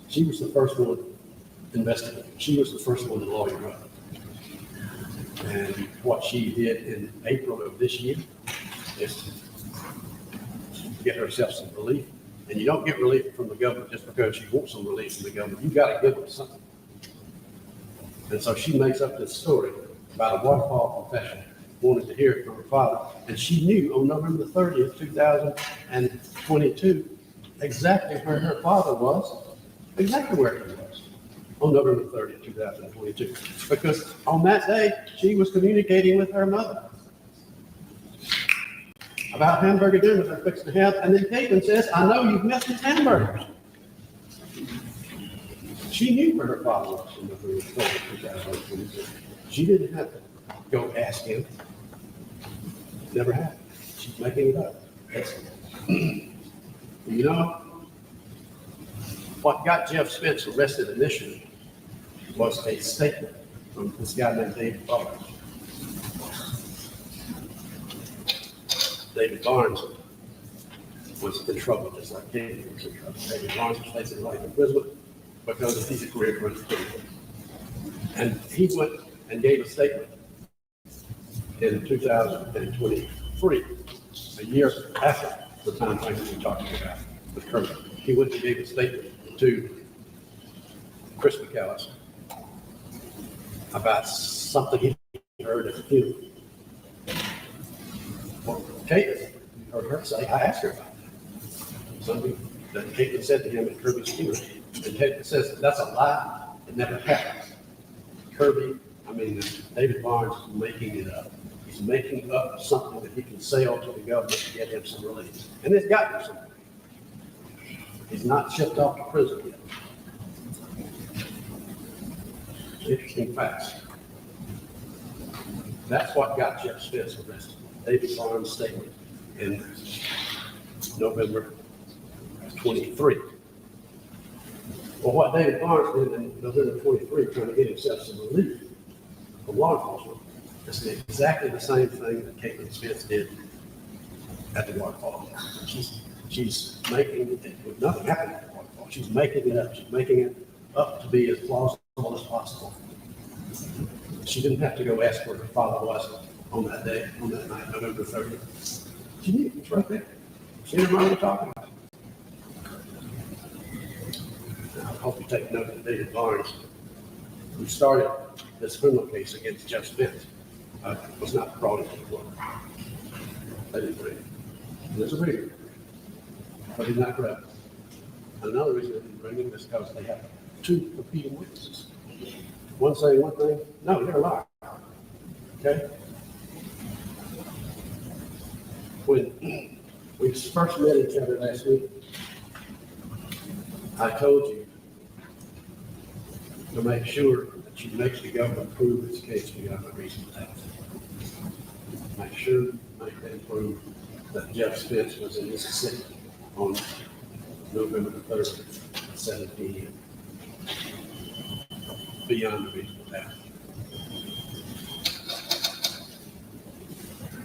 Speaker 6: She was the first one investigating. She was the first one to lawyer up. And what she did in April of this year is to get herself some relief. And you don't get relief from the government just because you want some relief from the government. You've got to give them something. And so she makes up this story about a waterfall confession, wanted to hear it from her father. And she knew on November 30th, 2022, exactly where her father was, exactly where he was on November 30th, 2022. Because on that day, she was communicating with her mother about hamburger dinners they're fixing to have. And then Caitlin says, I know you've missed his hamburgers. She knew where her father was on November 30th, 2022. She didn't have to go ask him. Never happened. She's making it up. You know, what got Jeff Spence arrested initially was a statement from this guy named David Barnes. David Barnes was in trouble, just like David was in trouble. David Barnes was facing life imprisonment because he's a career criminal. And he went and gave a statement in 2023, a year after the time frame we were talking about with Kirby. He went and gave a statement to Chris McAllister about something he heard at the funeral. Well, Caitlin, you heard her say, I asked her about it. Something that Caitlin said to him at Kirby's funeral. And Caitlin says, that's a lie. It never happened. David Barnes is making it up. He's making up something that he can sell to the government to get him some relief. And it's got him some relief. He's not shipped off to prison yet. Interesting facts. That's what got Jeff Spence arrested. David Barnes' statement in November 23. Well, what David Barnes did in November 23, trying to get himself some relief from law enforcement, is exactly the same thing that Caitlin Spence did at the waterfall. She's making it, nothing happened at the waterfall. She's making it up. She's making it up to be as plausible as possible. She didn't have to go ask where her father was on that day, on that night, November 30th. She knew it was right there. She didn't know what we're talking about. Now, I hope you take note of David Barnes, who started this criminal case against Jeff Spence, was not brought into the court. They didn't bring him. And there's a reason. But he's not correct. Another reason they didn't bring him is because they have two competing witnesses. One saying one thing, no, you're a liar. Okay? When we first met each other last week, I told you to make sure that you make the government prove its case beyond a reasonable doubt. Make sure, make them prove that Jeff Spence was in Mississippi on November the 3rd at 7 p.m. Beyond a reasonable doubt.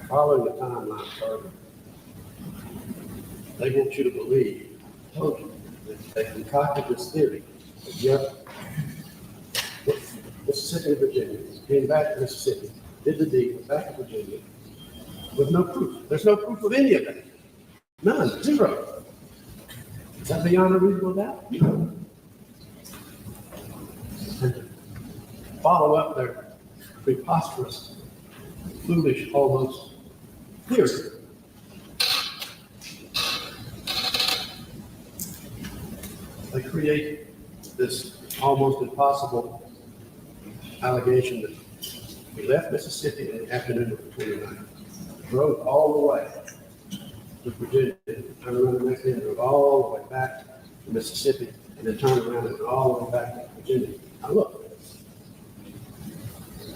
Speaker 6: Following the timeline further, they want you to believe, I told you, that they concocted this theory that Jeff, Mississippi, Virginia, came back to Mississippi, did the deed, went back to Virginia, with no proof. There's no proof of any of that. None, zero. Is that beyond a reasonable doubt? And to follow up their preposterous, foolish, almost period. They create this almost impossible allegation that we left Mississippi in the afternoon of the 29th, drove all the way to Virginia, turned around the next day and drove all the way back to Mississippi, and then turned around and went all the way back to Virginia. Now look,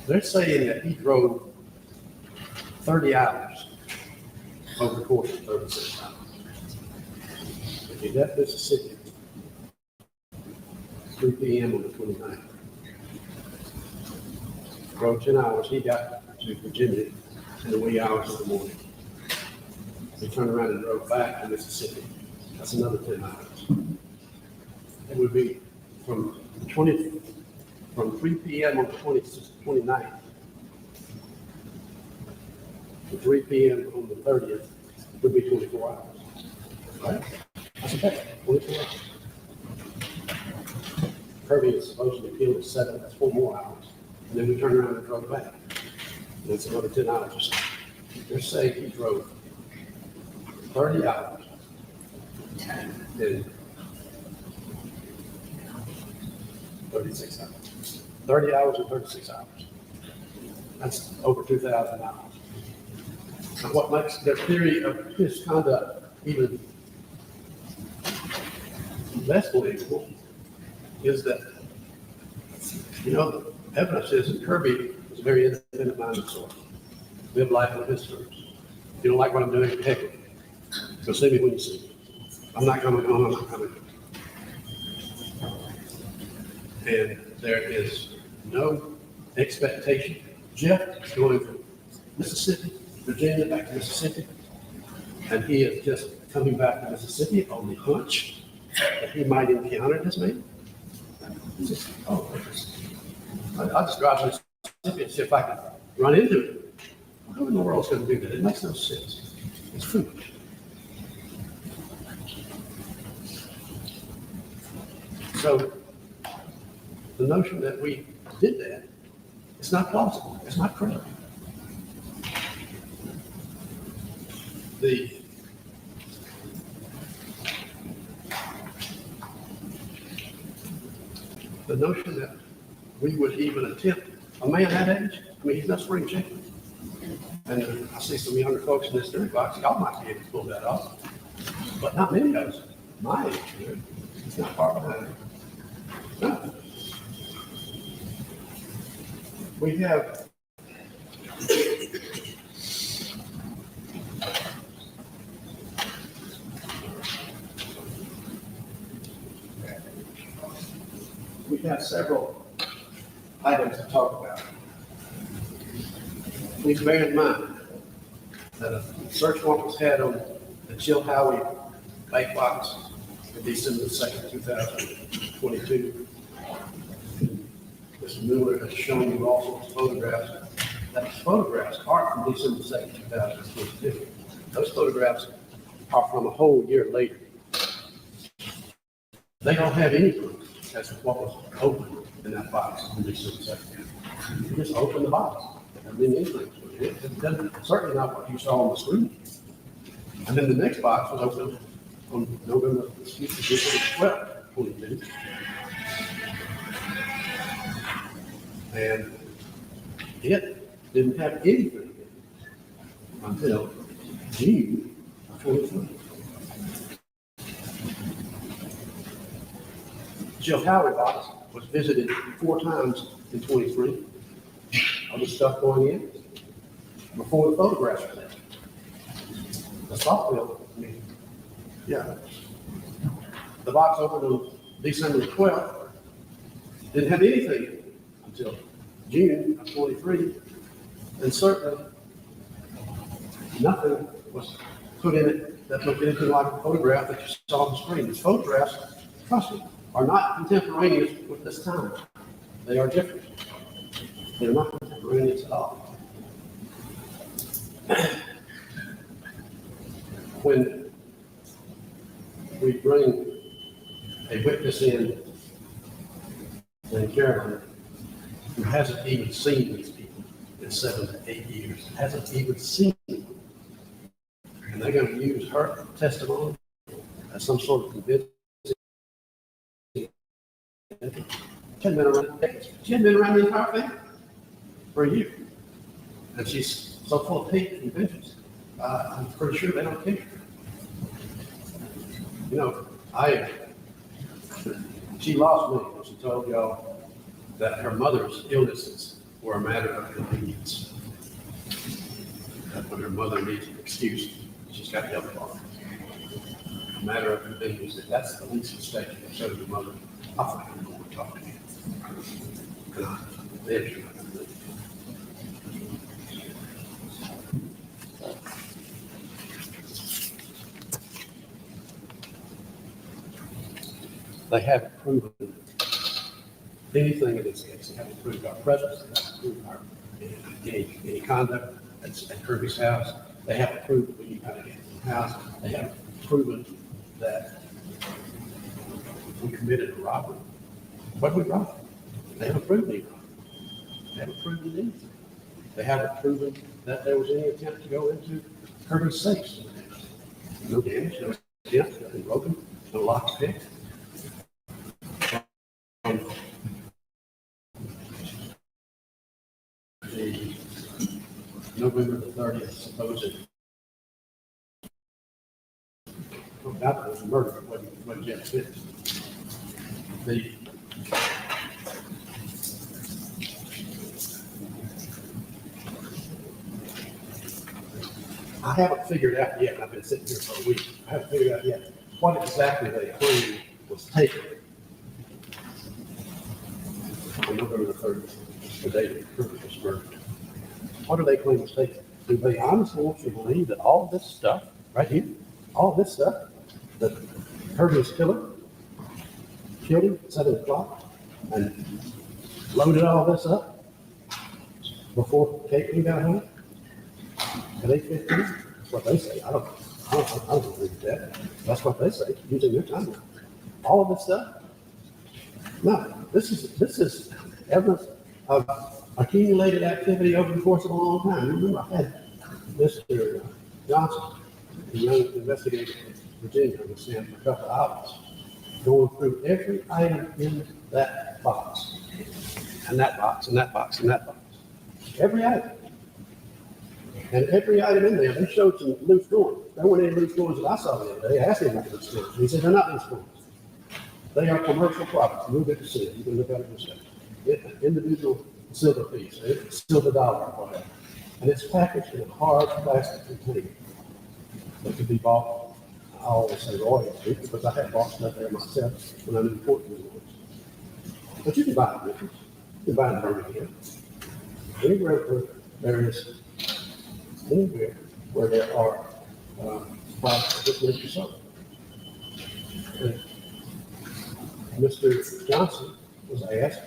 Speaker 6: they're saying that he drove 30 hours over the course of 36 hours. If he left Mississippi 3 p.m. on the 29th, drove 10 hours, he got to Virginia in the wee hours of the morning. He turned around and drove back to Mississippi. That's another 10 hours. It would be from 3 p.m. on the 29th to 3 p.m. on the 30th would be 24 hours. Right? That's okay. 24 hours. Kirby is supposedly killed at 7. That's 4 more hours. And then we turned around and drove back. And that's another 10 hours. They're saying he drove 30 hours in 36 hours. 30 hours and 36 hours. That's over 2,000 hours. And what makes their theory of his conduct even less believable is that, you know, the evidence is that Kirby is a very independent-minded sort. Live life on his terms. If you don't like what I'm doing, heck with me. So see me when you see me. I'm not coming home, I'm not coming home. And there is no expectation. Jeff is going from Mississippi, Virginia, back to Mississippi, and he is just coming back to Mississippi on the hunch that he might encounter this man. He's just, I'll just drive to Mississippi and see if I can run into him. Who in the world is going to do that? It makes no sense. It's foolish. So the notion that we did that, it's not plausible. It's not credible. The notion that we would even attempt, a man that age, I mean, he's no spring chicken. And I see some younger folks in this jury box, y'all might be able to pull that off. But not many of us, my age, it's not far behind. No. We have several items to talk about. Please bear in mind that a search warrant was had on the Jill Howie bank box on December 2nd, 2022. Mr. Miller has shown you also photographs. Those photographs are from December 2nd, 2022. Those photographs are from a whole year later. They don't have any proof as to what was open in that box on December 2nd. You just open the box. There doesn't mean anything. It doesn't, certainly not what you saw on the screen. And then the next december 12th, 22. And it didn't have anything until June of 23. Jill Howie box was visited 4 times in 23. All the stuff going in before the photographs were there. The software, the box opened on December 12th. Didn't have anything until June of 23, and certainly nothing was put in it that looked anything like a photograph that you saw on the screen. These photographs, trust me, are not contemporaneous with this time. They are different. They're not contemporaneous at all. When we bring a witness in named Carolyn, who hasn't even seen these people, in 7 to 8 years, hasn't even seen it. And they're going to use her testimony as some sort of convincing. She hadn't been around the entire thing for a year. And she's so full of hate and vengeance. I'm pretty sure they don't care. You know, she lost me when she told y'all that her mother's illnesses were a matter of convenience. That when her mother needs an excuse, she's got help for her. A matter of convenience. If that's the least mistake you can show your mother, I think I'm going to talk to you. There's your mother. They haven't proven anything in this case. They haven't proved our presence. They haven't proved our any conduct at Kirby's house. They haven't proved that we got in the house. They haven't proven that we committed a robbery. What we robbed? They haven't proved any robbery. They haven't proven anything. They haven't proven that there was any attempt to go into Kirby's safes. No damage, no dent, nothing broken, no lock picked. The November the 30th supposed that was a murder, wasn't Jeff Spence. I haven't figured out yet, I've been sitting here for a week, I haven't figured out yet what exactly they claim was taken on November the 30th, the day that Kirby was murdered. What do they claim was taken? Do they honestly want you to believe that all this stuff right here, all this stuff that Kirby's killer killed him at 7 o'clock and loaded all this up before Caitlin got home at 8:15? That's what they say. I don't believe that. That's what they say using their timeline. All of this stuff. No, this is evidence of accumulated activity over the course of a long time. Remember, I had Mr. Johnson, the young investigator from Virginia, on the stand for a couple of hours, going through every item in that box, and that box, and that box, and that box. Every item. And every item in there, they showed some loose coins. There weren't any loose coins that I saw the other day. I asked him about loose coins. He said, they're not loose coins. They are commercial property. Move it to see it. You can look at it yourself. Individual silver piece, silver dollar, or whatever. And it's packaged in a hard plastic container that could be bought. I always say royalty because I have bought stuff there myself when I'm in Portland. But you can buy it, you can buy it in Birmingham. Anywhere where there are products that make you sold. Mr. Johnson was asked,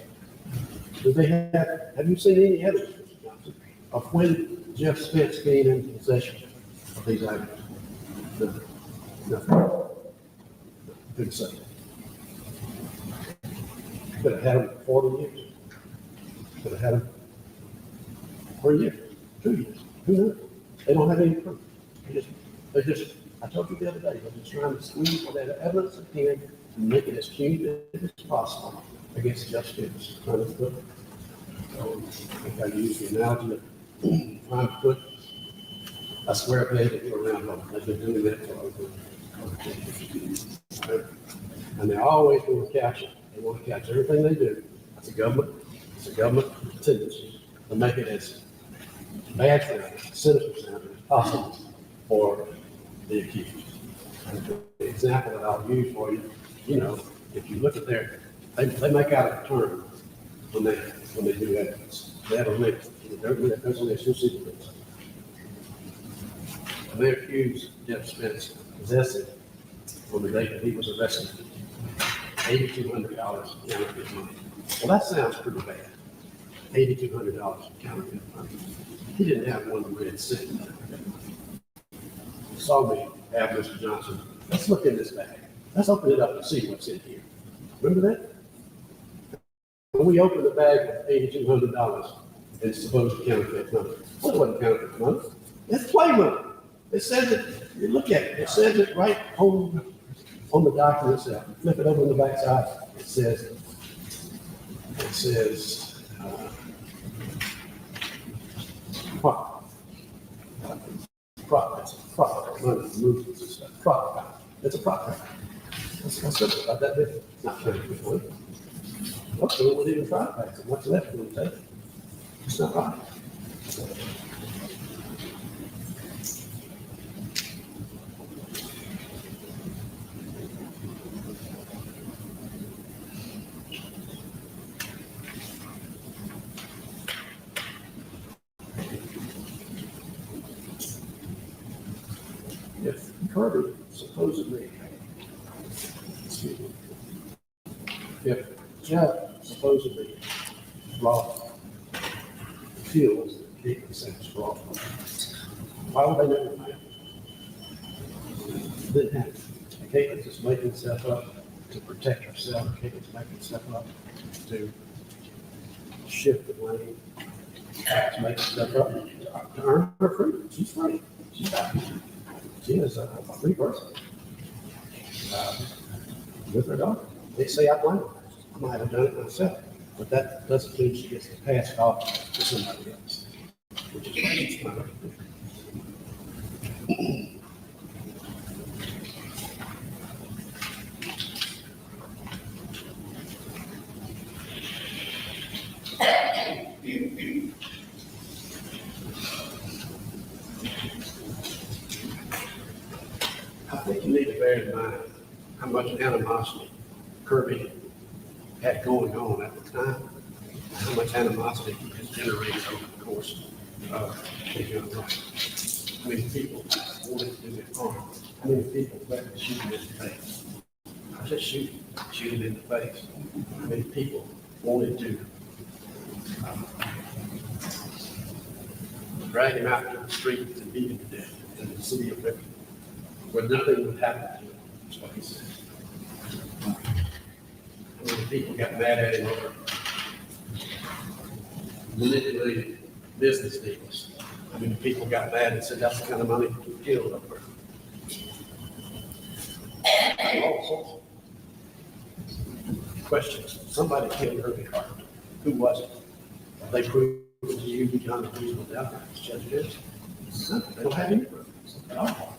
Speaker 6: have you seen any evidence, Mr. Johnson, of when Jeff Spence came into possession of these items? No. Couldn't say. Could have had them for 40 years. Could have had them for a year, 2 years. Who knows? They don't have any proof. They just, I told you the other day, they're just trying to squeeze whatever evidence they can and make it as punitive as possible against Jeff Spence. Trying to put, I use the analogy of trying to put a square peg into a round hole. They've been doing that for over 10 years. And they're always going to catch it. They want to catch everything they do. It's a government tendency to make it as bad sounding, sinister sounding as possible for the accused. And the example that I'll use for you, if you look at they make out a term when they do evidence. They have a link. There's only a few secrets. And they accuse Jeff Spence of possessing on the day that he was arrested $8,200 counterfeit money. Well, that sounds pretty bad. $8,200 counterfeit money. He didn't have one red cent. He saw me have Mr. Johnson. Let's look in this bag. Let's open it up and see what's in here. Remember that? When we opened the bag with $8,200, It's supposed to counterfeit money. Well, it wasn't counterfeit money. It's play money. It says it, you look at it, it says it right on the document itself. Flip it over on the back side. It says, profit. Profit. It's a profit. Money, movements and stuff. Profit. It's a profit. That's simple about that bit. It's not counterfeit money. Most of it would even try to pass it. What's left will take it. It's not right. If Kirby supposedly, excuse me, if Jeff supposedly brought fuels that Caitlin Spence brought, why would they never find it? Didn't happen. Caitlin's just making stuff up to protect herself. Caitlin's making stuff up to shift the blame. She's making stuff up to earn her freedom. She's free. She's happy. She is a free person with her daughter. They say I blame her. I might have done it myself, but that doesn't mean she gets to pass it off to somebody else, which is why she's not. I think you need to bear in mind how much animosity Kirby had going on at the time, how much animosity he has generated over the course of his young life. How many people wanted to do him harm? How many people threatened to shoot him in the face? Not just shoot him in the face. How many people wanted to drag him out to the streets and beat him to death in the city of Richmond, where nothing would happen to him, is what he said. How many people got mad at him over manipulating business deals? How many people got mad and said that's the kind of money he killed over? All sorts of questions. Somebody killed Kirby Carpenter. Who was it? Have they proved to you beyond a reasonable doubt that it's Judge Gibbs? No, they don't have any proof at all.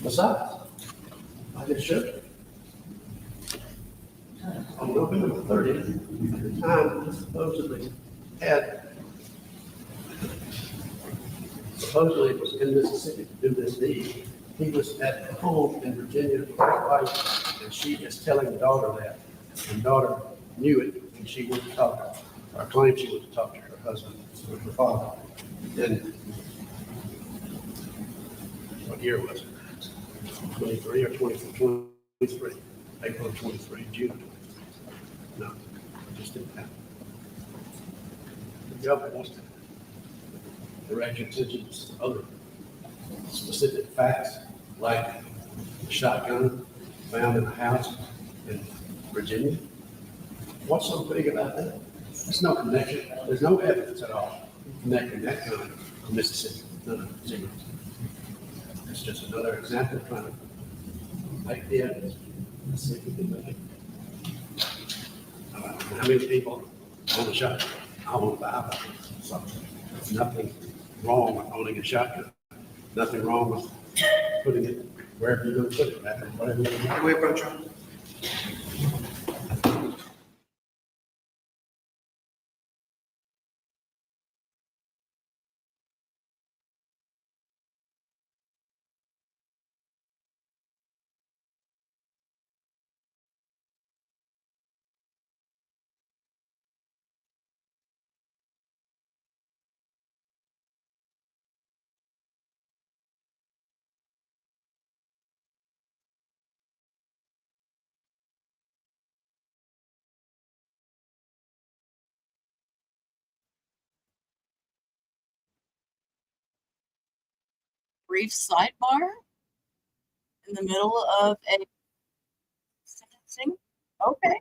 Speaker 6: Besides, I just showed you. On November the 30th, at the time he supposedly was in Mississippi to do this deed. He was at home in Virginia with his wife, and she is telling the daughter that. And daughter knew it, and she went to talk to her, or claimed she went to talk to her husband, or her father. And what year was it? 23 or 24? 23. April of 23, June of 23. No, it just didn't happen. The government wants to direct your attention to other specific facts, like the shotgun found in a house in Virginia. What's so big about that? There's no connection. There's no evidence at all connecting that gun to Mississippi. None, zero. It's just another example of trying to make the evidence. Let's see if we can make it. How many people own a shotgun? I want to buy one. So there's nothing wrong with owning a shotgun. Nothing wrong with putting it wherever you're going to put it, back, whatever you're going to do.
Speaker 7: We approach them.
Speaker 5: Brief sidebar in the middle of a sentencing. Okay.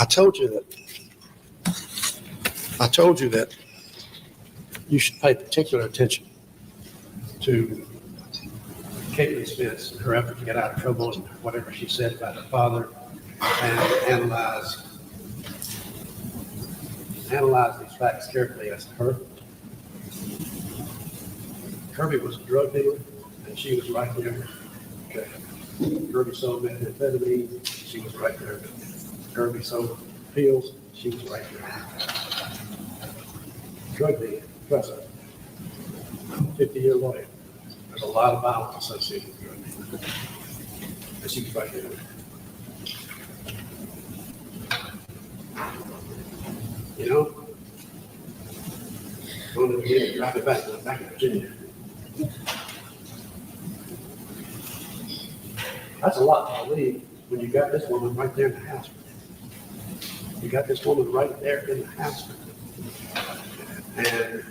Speaker 6: I told you that you should pay particular attention to Caitlin Spence and her effort to get out of trouble and whatever she said about her father, and analyze these facts carefully as to her. Kirby was a drug dealer, and she was right there. Okay. Kirby sold methamphetamine, she was right there. Kirby sold pills, she was right there. Drug dealer, trust me. 50-year lawyer. There's a lot of violence associated with drug dealing. And she was right there. You know, going to Virginia, drive it back to Virginia. That's a lot to believe when you got this woman right there in the house. You got this woman right there in the house. And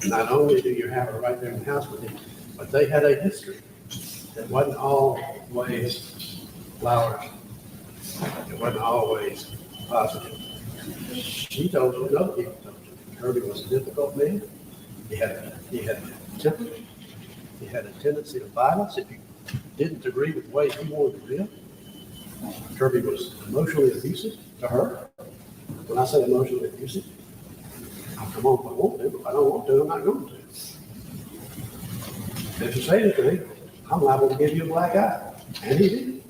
Speaker 6: not only do you have her right there in the house with you, but they had a history that wasn't always flowers. It wasn't always positive. She told you, other people told you, Kirby was a difficult man. He had temper. He had a tendency to violence if you didn't agree with the way he wanted to live. Kirby was emotionally abusive to her. When I say emotionally abusive, I'll come on if I want to, but if I don't want to, I'm not going to. And if you say anything, I'm liable to give you a black eye. And he did.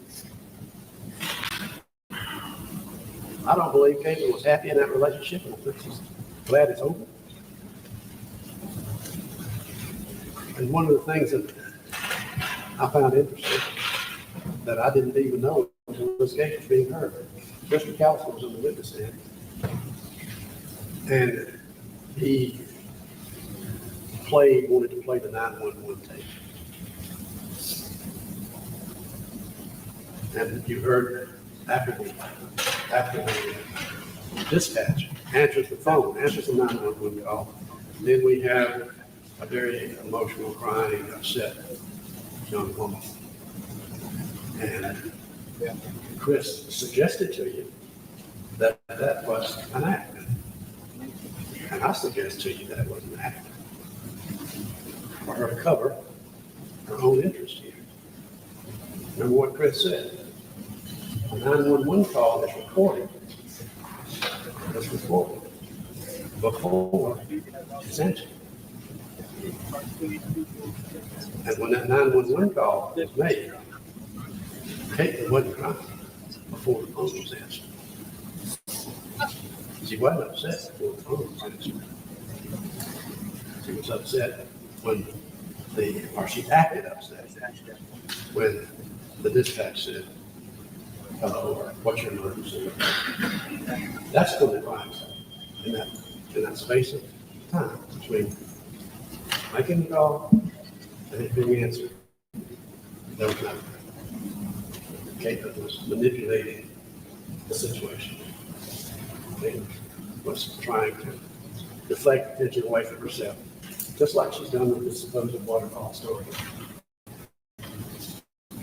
Speaker 6: I don't believe Caitlin was happy in that relationship, and I think she's glad it's over. And one of the things that I found interesting that I didn't even know until this case was being heard. Mr. McAllister was on the witness stand, and he wanted to play the 911 tape. And you heard after the dispatch answers the phone, answers the 911 call. Then we have a very emotional, crying, upset young woman. And Chris suggested to you that that was an act. And I suggest to you that it was an act for her to cover her own interest here. Remember what Chris said? A 911 call is recorded. It's recorded before it's answered. And when that 911 call was made, Caitlin wasn't crying before the phone was answered. She wasn't upset before the phone was answered. She was upset when she acted upset when the dispatch said, hello, what's your emergency? That's when the crime started, in that space of time between making the call and it being answered. There was nothing. Caitlin was manipulating the situation. They was trying to deflect attention away from herself, just like she's done with this supposed waterfall story.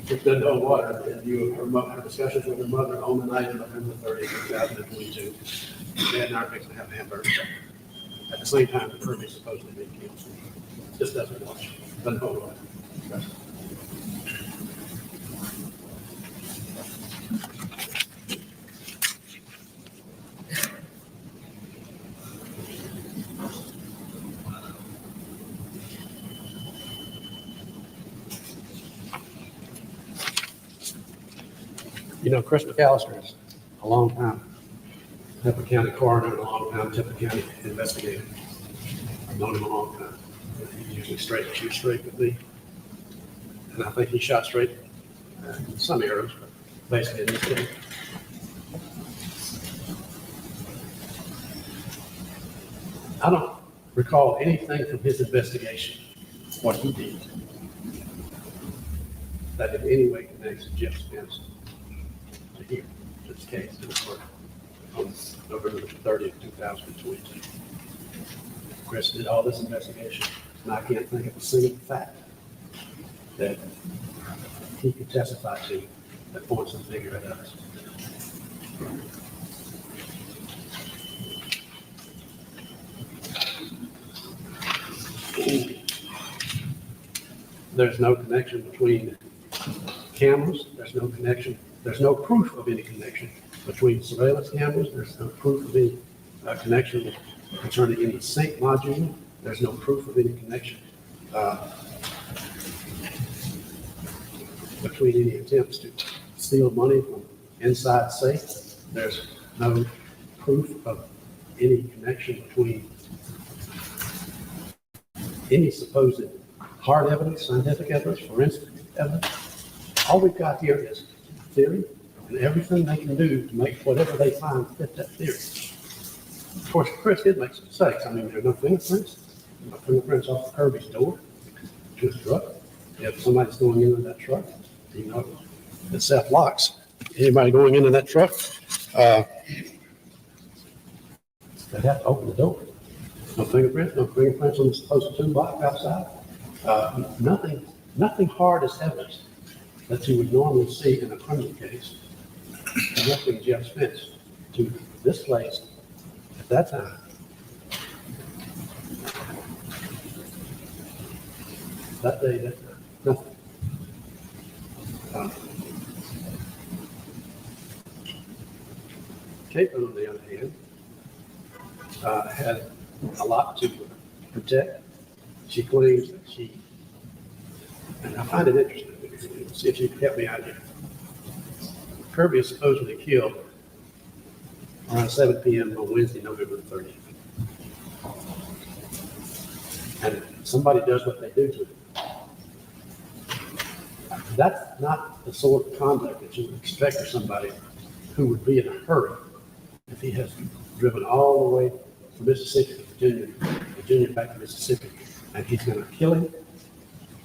Speaker 6: She done no water in view of her discussions with her mother on the night of November 30th, 2022. Dad and I are fixing to have a hamburger at the same time that Kirby supposedly being killed. Just doesn't watch. Doesn't hold water. You know, Chris McAllister is a long time Tippah County coroner and a long time Tippah County investigator. I've known him a long time. He usually shoots straight with me. And I think he shot straight some arrows, but basically in this case. I don't recall anything from his investigation, what he did, that in any way connects Jeff Spence to here, to this case, to this murder on November 30th, 2022. Chris did all this investigation, and I can't think of a single fact that he could testify to that points the finger at us. There's no connection between cameras. There's no connection. There's no proof of any connection between surveillance cameras. There's no proof of any connection concerning any sync module. There's no proof of any connection between any attempts to steal money from inside safe. There's no proof of any connection between any supposed hard evidence, scientific evidence, forensic evidence. All we've got here is theory and everything they can do to make whatever they find fit that theory. Of course, Chris did make some mistakes. I mean, there are no fingerprints. No fingerprints off of Kirby's door to his truck. If somebody's going into that truck, you know, it self-locks. Anybody going into that truck, they have to open the door. No fingerprints on the supposed toolbox outside. Nothing hard as evidence that you would normally see in a criminal case connecting Jeff Spence to this place at that time. That day, that time, nothing. Caitlin, on the other hand, had a lot to protect. She claims that and I find it interesting, see if you can help me out here. Kirby is supposedly killed around 7 p.m. on Wednesday, November the 30th. And somebody does what they do to him. That's not the sort of conduct that you would expect of somebody who would be in a hurry if he has driven all the way from Mississippi to Virginia back to Mississippi, and he's going to kill him.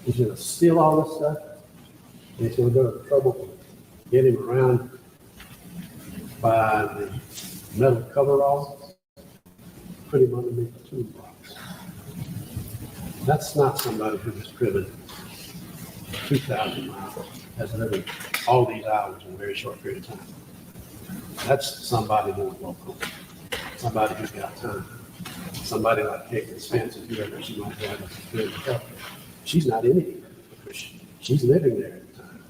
Speaker 6: He's going to steal all this stuff, and he's going to go to the trouble to get him around by the metal coverall, put him underneath the toolbox. That's not somebody who has driven 2,000 miles, has driven all these hours in a very short period of time. That's somebody more local, somebody who's got time. Somebody like Caitlin Spence, and whoever she might have as a good help. She's not in it because she's living there at the time.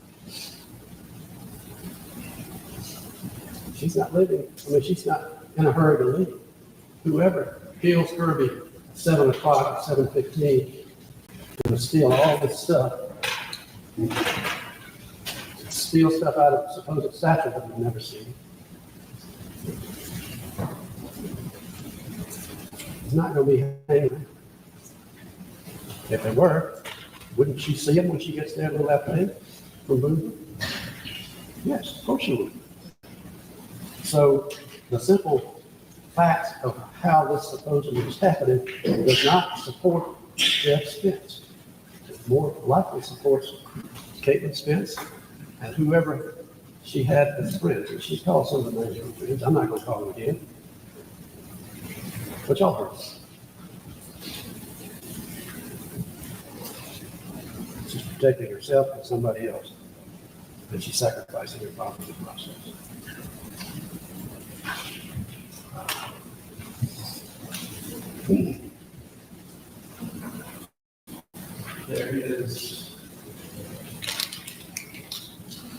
Speaker 6: She's not living, she's not in a hurry to leave. Whoever kills Kirby at 7 o'clock, 7:15, and steal all this stuff, steal stuff out of supposed statue that we've never seen. He's not going to be hanging. If they were, wouldn't she see him when she gets there to the left hand from Boone? Yes, of course she would. So the simple facts of how this supposedly is happening does not support Jeff Spence. It more likely supports Caitlin Spence and whoever she had as friends. And she called some of the names of her friends. I'm not going to call them again. But y'all heard. She's protecting herself and somebody else. And she's sacrificing her property in the process. There he is.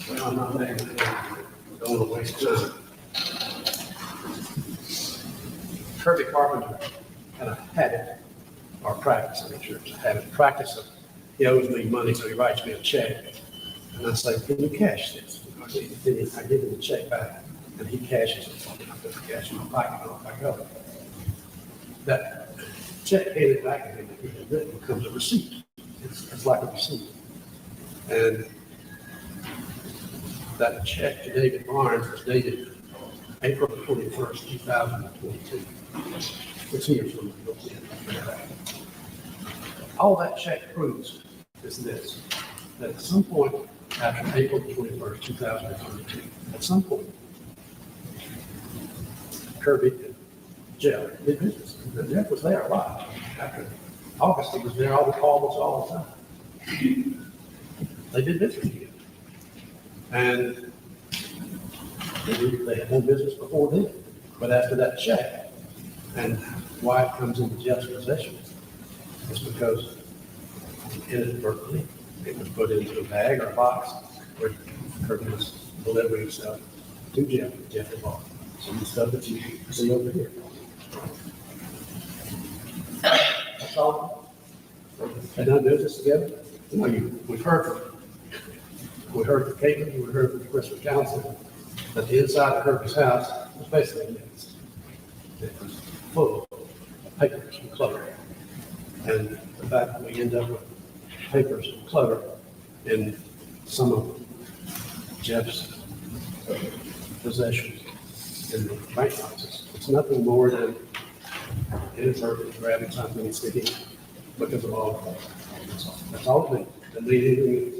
Speaker 6: Well, I'm not making it. Don't want to waste time. Kirby Carpenter had a habit or practice, I'm not sure it's a habit, practice of, he owes me money, so he writes me a check. And I say, can you cash this? I give him the check back, and he cashes it for me. I put the cash in my pocket, and off I go. That check handed back to him that he had written becomes a receipt. It's like a receipt. And that check to David Barnes was dated April 21st, 2022. It's here from the book. All that check proves is this, that at some point after April 21st, 2022, at some point, Kirby and Jeff did business. Jeff was there a lot. After August, he was there almost all the time. They did business together. And they had done business before then. But after that check, and why it comes into Jeff's possession is because inadvertently It was put into a bag or a box where Kirby was delivering stuff to Jeff. Jeff had bought some of the stuff that you see over here. That's all. And I do this together. You know, we've heard from Caitlin, we heard from Christopher Johnson, that the inside of Kirby's house was basically a mess. It was full of papers and clutter. And the fact that we end up with papers and clutter in some of Jeff's possessions in the bank boxes, it's nothing more than inadvertently grabbing something and sticking it because of all of that. That's all it means. And they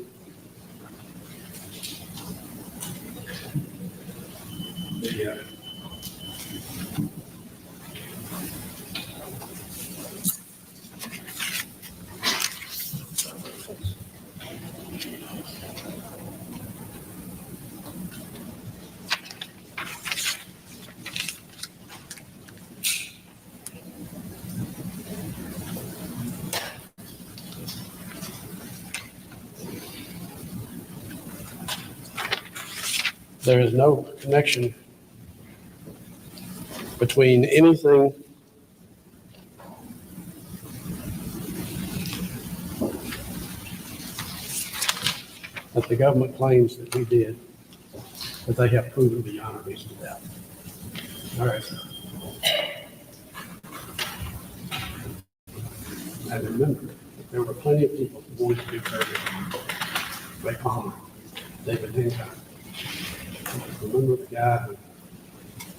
Speaker 6: there is no connection between anything that the government claims that we did that they have proven beyond a reasonable doubt. All right. And remember, there were plenty of people who wanted to do Kirby. Ray Palmer, David Hancock. Remember the guy who,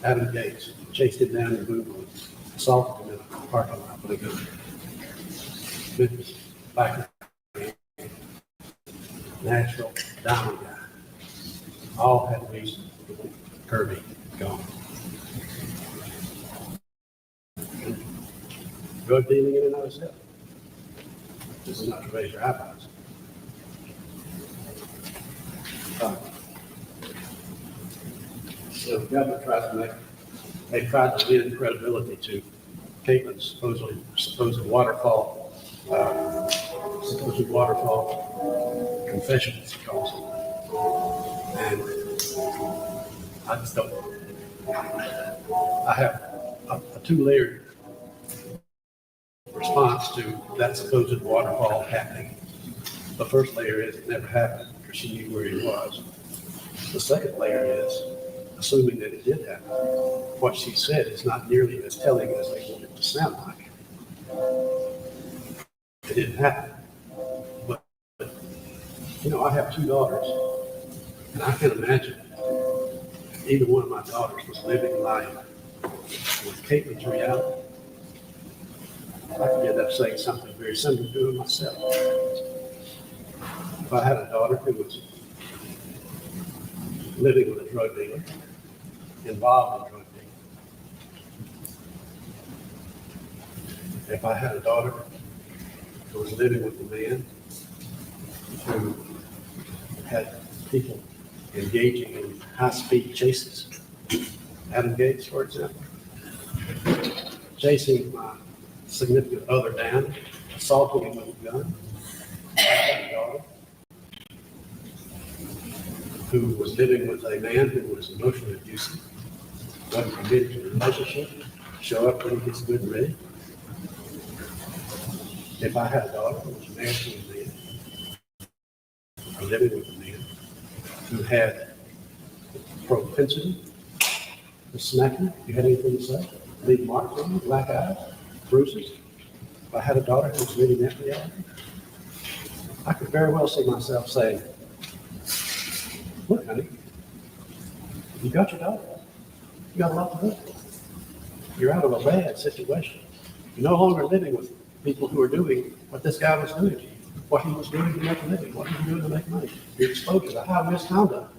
Speaker 6: Adam Gates, chased him down in Google, assaulted him in a parking lot with a gun. Memphis, Biker, Nashville, Diamond guy. All had reason to want Kirby gone. Drug dealing in and of itself. This is not to raise your eyebrows. So the government tries to they tried to lend credibility to Caitlin's supposed waterfall confession, as he calls it. And I just don't. I have a two-layered response to that supposed waterfall happening. The first layer is it never happened because she knew where he was. The second layer is, assuming that it did happen, what she said is not nearly as telling as they want it to sound like. It didn't happen. But you know, I have two daughters, and I can imagine if either one of my daughters was living life with Caitlin's reality. I could end up saying something very similar to it myself. If I had a daughter who was living with a drug dealer, involved in drug dealing. If I had a daughter who was living with a man who had people engaging in high-speed chases, Adam Gates, for example, chasing my significant other down, assaulting him with a gun, I had a daughter who was living with a man who was emotionally abusive, wasn't committed to the relationship, show up when he gets good and ready. If I had a daughter who was married to a man, or living with a man who had propensity to smack you, if you had anything to say, leave marks on you, black eyes, bruises. If I had a daughter who was living that reality, I could very well see myself saying, look, honey, you got your daughter. You got a lot to do. You're out of a bad situation. You're no longer living with people who are doing what this guy was doing to you, what he was doing to make a living, what he was doing to make money. You're exposed to high misconduct.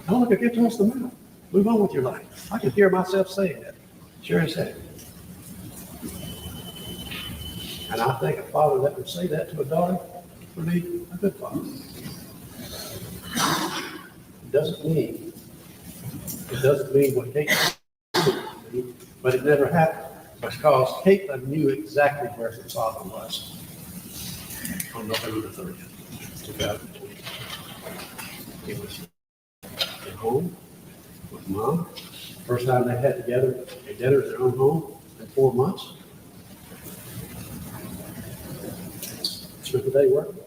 Speaker 6: Don't look a gift to us the mouth. Move on with your life. I can hear myself saying that. Sure as heck. And I think a father that would say that to a daughter would be a good father. It doesn't mean what Caitlin did, but it never happened because Caitlin knew exactly where her father was on November the 30th. 2020. He was at home with mom. First time they had together a dinner at their own home in 4 months. Spent the day working.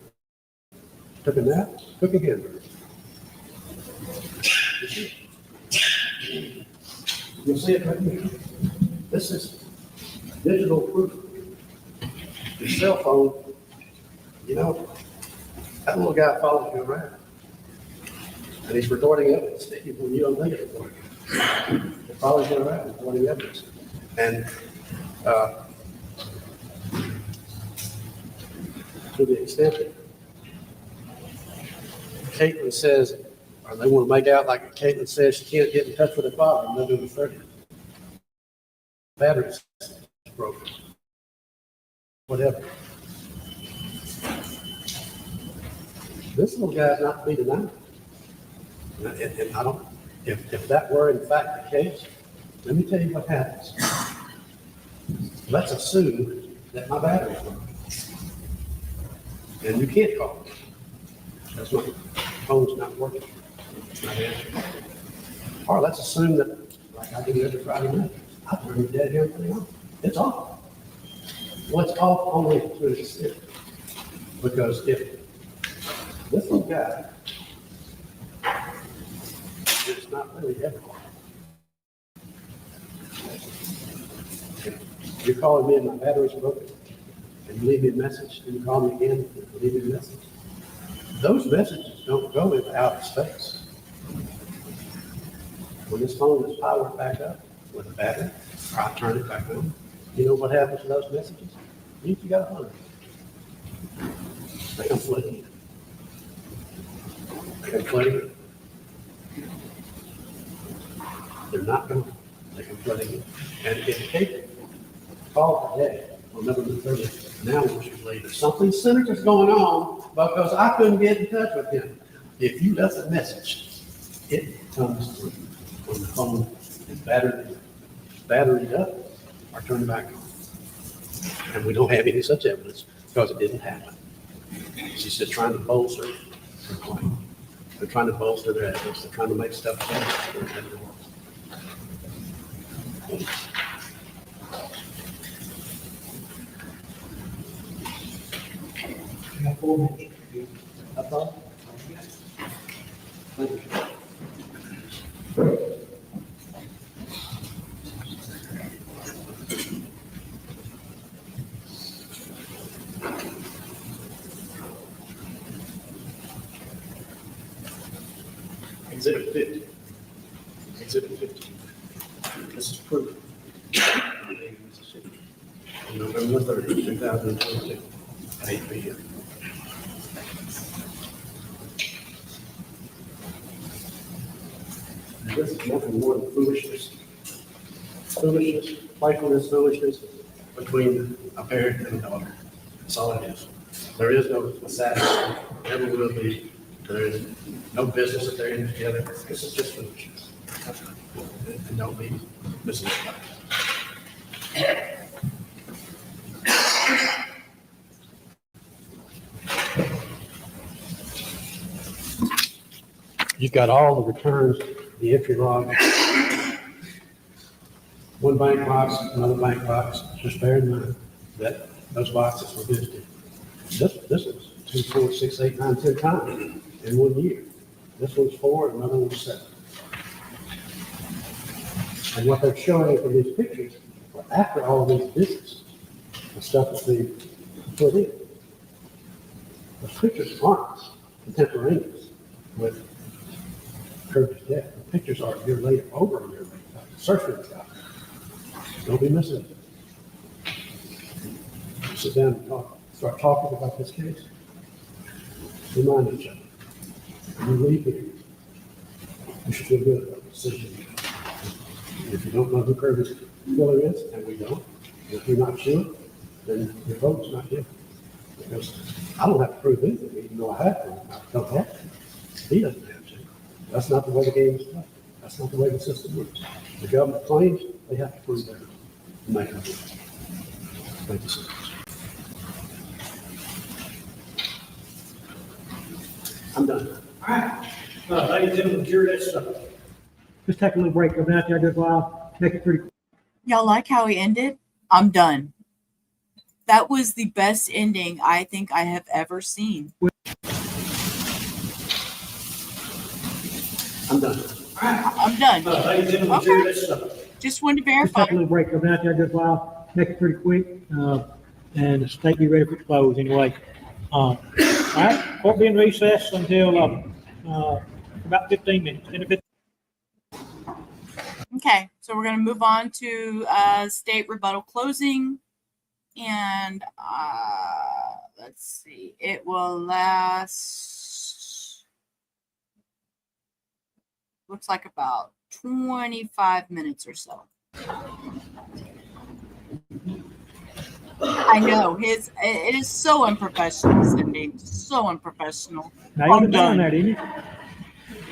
Speaker 6: Took a nap, took a hamburger. You'll see it right here. This is digital proof. Your cell phone, you know, that little guy follows you around. And he's recording evidence when you don't think it's recording. It follows you around, recording evidence. And to the extent that Caitlin says, or they want to make out like Caitlin says she can't get in touch with her father on November 30th. Battery's broken. Whatever. This little guy's not to be denied. And I don't, if that were in fact the case, let me tell you what happens. Let's assume that my battery's broken. And you can't call me. That's my phone's not working. It's not answering. Or let's assume that, like I do every Friday night, I turn the dead hand thing on. It's off. Well, it's off only to an extent. Because if this little guy is not really everyone, you're calling me and my battery's broken, and you leave me a message, and you call me again and leave me a message. Those messages don't go into outer space. When this phone is powered back up with a battery, or I turn it back on, you know what happens to those messages? You got 100. They come flooding. They come flooding. They're not going. They come flooding. And if Kate called today on November 30th, now we should believe there's something sinister's going on because I couldn't get in touch with him. If you left a message, it comes through when the phone is battered up or turned back on. And we don't have any such evidence because it didn't happen. She's just trying to bolster her claim. They're trying to bolster their evidence. They're trying to make stuff better.
Speaker 3: You have 4 minutes.
Speaker 6: That's all? Thank you. Exhibit 50. Exhibit 50. This is proof. November 30, 2022, at 8 p.m. This is nothing more than foolishness. Foolishness, playfulness, foolishness between a parent and a daughter. That's all it is. There is no assassin, never will be. There is no business that they're in together. This is just foolishness. And don't be misled. You've got all the returns, the entry log, one bank box, another bank box. Just bear in mind that those boxes were visited. This was 2, 4, 6, 8, 9, 10 times in 1 year. This one's 4, another one's 7. And what they're showing from these pictures, after all these visits, the stuff that's being put in. Those pictures aren't contemporaneous with Kirby's death. The pictures are a year later, over a year later. Search for this guy. Don't be missing it. Sit down and talk. Start talking about this case. Remind each other. When you leave here, you should feel good about the decision. If you don't know who Kirby's killer is, and we don't, if you're not sure, then your vote's not given. Because I don't have to prove anything, even though I have to. I don't have to. He doesn't have to. That's not the way the game is played. That's not the way the system works. The government claims they have to prove everything. And they have to. Thank you so much. I'm done.
Speaker 2: All right. Ladies and gentlemen, jury, let's just take a little break. Go down there a good while. Make it pretty.
Speaker 5: Y'all like how he ended? I'm done. That was the best ending I think I have ever seen.
Speaker 6: I'm done.
Speaker 5: I'm done.
Speaker 2: Ladies and gentlemen,
Speaker 5: Okay.
Speaker 2: jury, let's
Speaker 5: Just wanted to
Speaker 2: just
Speaker 5: verify.
Speaker 2: take a little break. Go down there a good while. Make it pretty quick. And the state be ready for close anyway. All right. Court being recessed until about 15 minutes.
Speaker 5: Okay, so we're going to move on to state rebuttal closing. And let's see, it will last, looks like about 25 minutes or so. I know, it is so unprofessional, Cindy, so unprofessional.
Speaker 2: Now
Speaker 5: I'm
Speaker 2: you're done
Speaker 5: done.
Speaker 2: there, didn't you?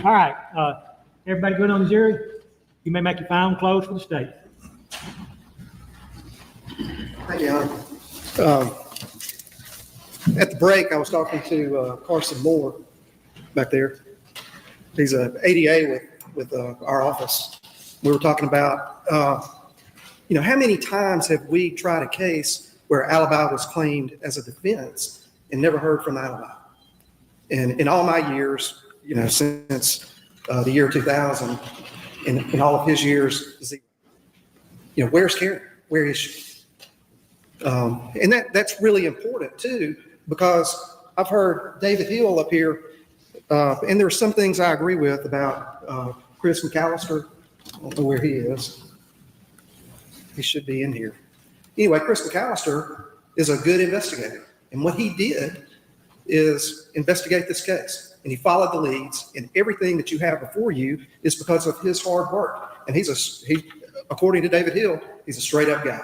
Speaker 2: All right. Everybody good on the jury? You may make your final close for the state.
Speaker 7: Thank you, Alan. At the break, I was talking to Carson Moore back there. He's a ADA with our office. We were talking about, how many times have we tried a case where alibi was claimed as a defense and never heard from the alibi? And in all my years, since the year 2000, in all of his years, where's Karen? Where is she? And that's really important too, because I've heard David Hill up here, and there's some things I agree with about Chris McAllister. I don't know where he is. He should be in here. Anyway, Chris McAllister is a good investigator. And what he did is investigate this case. And he followed the leads, and everything that you have before you is because of his hard work. And he, according to David Hill, he's a straight up guy.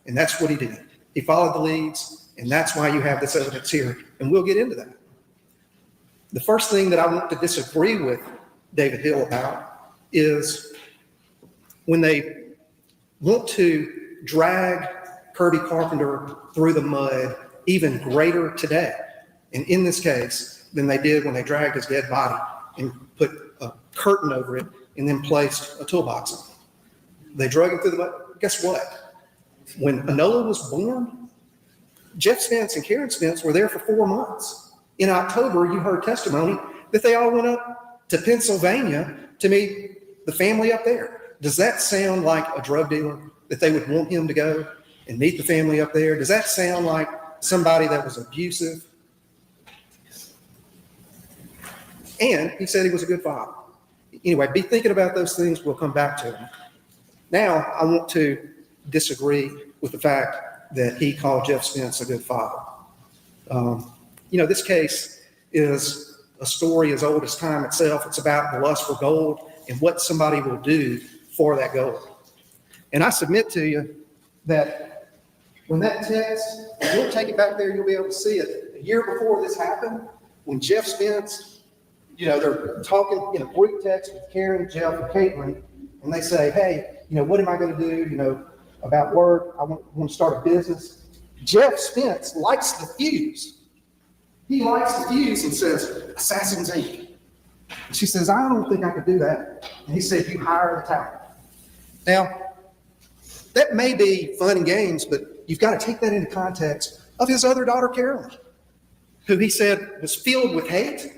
Speaker 7: And that's what he did. He followed the leads, and that's why you have this evidence here. And we'll get into that. The first thing that I want to disagree with David Hill about is when they want to drag Kirby Carpenter through the mud even greater today, and in this case, than they did when they dragged his dead body and put a curtain over it and then placed a toolbox on it. They drug him through the mud. Guess what? When Enola was born, Jeff Spence and Karen Spence were there for 4 months. In October, you heard testimony that they all went up to Pennsylvania to meet the family up there. Does that sound like a drug dealer, that they would want him to go and meet the family up there? Does that sound like somebody that was abusive? And he said he was a good father. Anyway, be thinking about those things. We'll come back to them. Now, I want to disagree with the fact that he called Jeff Spence a good father. This case is a story as old as time itself. It's about the lust for gold and what somebody will do for that gold. And I submit to you that when that text, you'll take it back there, you'll be able to see it. A year before this happened, when Jeff Spence, they're talking in a group text with Karen, Jeff, and Caitlin, and they say, hey, what am I going to do, about work? I want to start a business. Jeff Spence lights the fuse. He lights the fuse and says, Assassin's Inc. And she says, I don't think I could do that. And he said, you hire the talent. Now, that may be fun and games, but you've got to take that into context of his other daughter, Carolyn, who he said was filled with hate.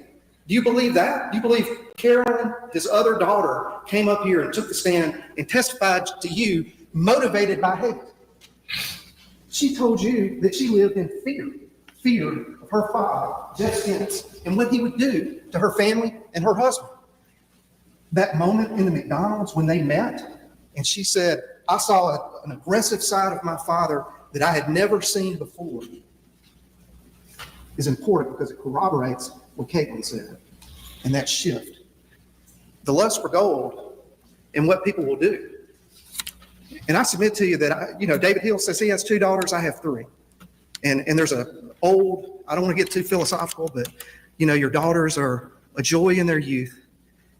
Speaker 7: Do you believe that? Do you believe Carolyn, his other daughter, came up here and took the stand and testified to you motivated by hate? She told you that she lived in fear of her father, Jeff Spence, and what he would do to her family and her husband. That moment in the McDonald's when they met, and she said, I saw an aggressive side of my father that I had never seen before, is important because it corroborates what Caitlin said, and that shift. The lust for gold and what people will do. And I submit to you that, David Hill says he has 2 daughters, I have 3. And there's I don't want to get too philosophical, but, your daughters are a joy in their youth,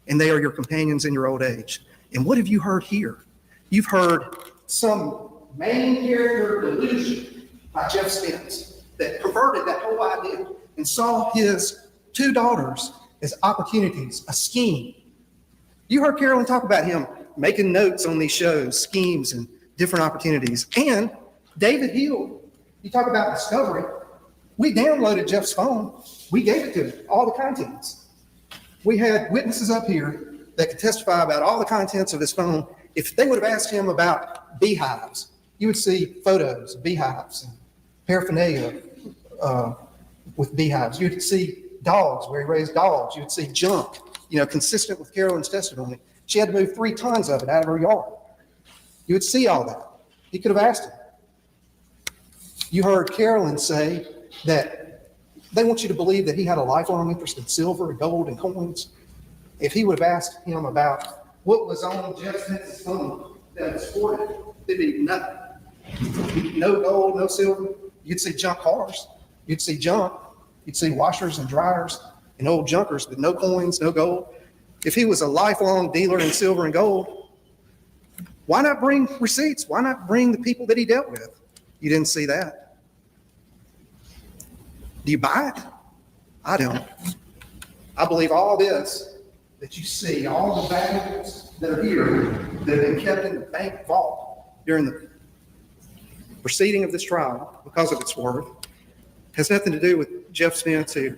Speaker 7: and they are your companions in your old age. And what have you heard here? You've heard some main character delusion by Jeff Spence that perverted that whole idea and saw his 2 daughters as opportunities, a scheme. You heard Carolyn talk about him making notes on these shows, schemes, and different opportunities. And David Hill, you talk about discovery. We downloaded Jeff's phone. We gave it to him, all the contents. We had witnesses up here that could testify about all the contents of his phone. If they would have asked him about beehives, you would see photos of beehives and paraphernalia with beehives. You'd see dogs, where he raised dogs. You'd see junk, consistent with Carolyn's testimony. She had to move 3 tons of it out of her yard. You would see all that. He could have asked him. You heard Carolyn say that they want you to believe that he had a lifelong interest in silver and gold and coins. If he would have asked him about what was on Jeff Spence's phone that was hoarded, it'd be nothing. No gold, no silver. You'd see junk cars. You'd see junk. You'd see washers and dryers and old junkers with no coins, no gold. If he was a lifelong dealer in silver and gold, why not bring receipts? Why not bring the people that he dealt with? You didn't see that. Do you buy it? I don't. I believe all this that you see, all the valuables that are here that have been kept in the bank vault during the proceeding of this trial because of its worth, has nothing to do with Jeff Spence, who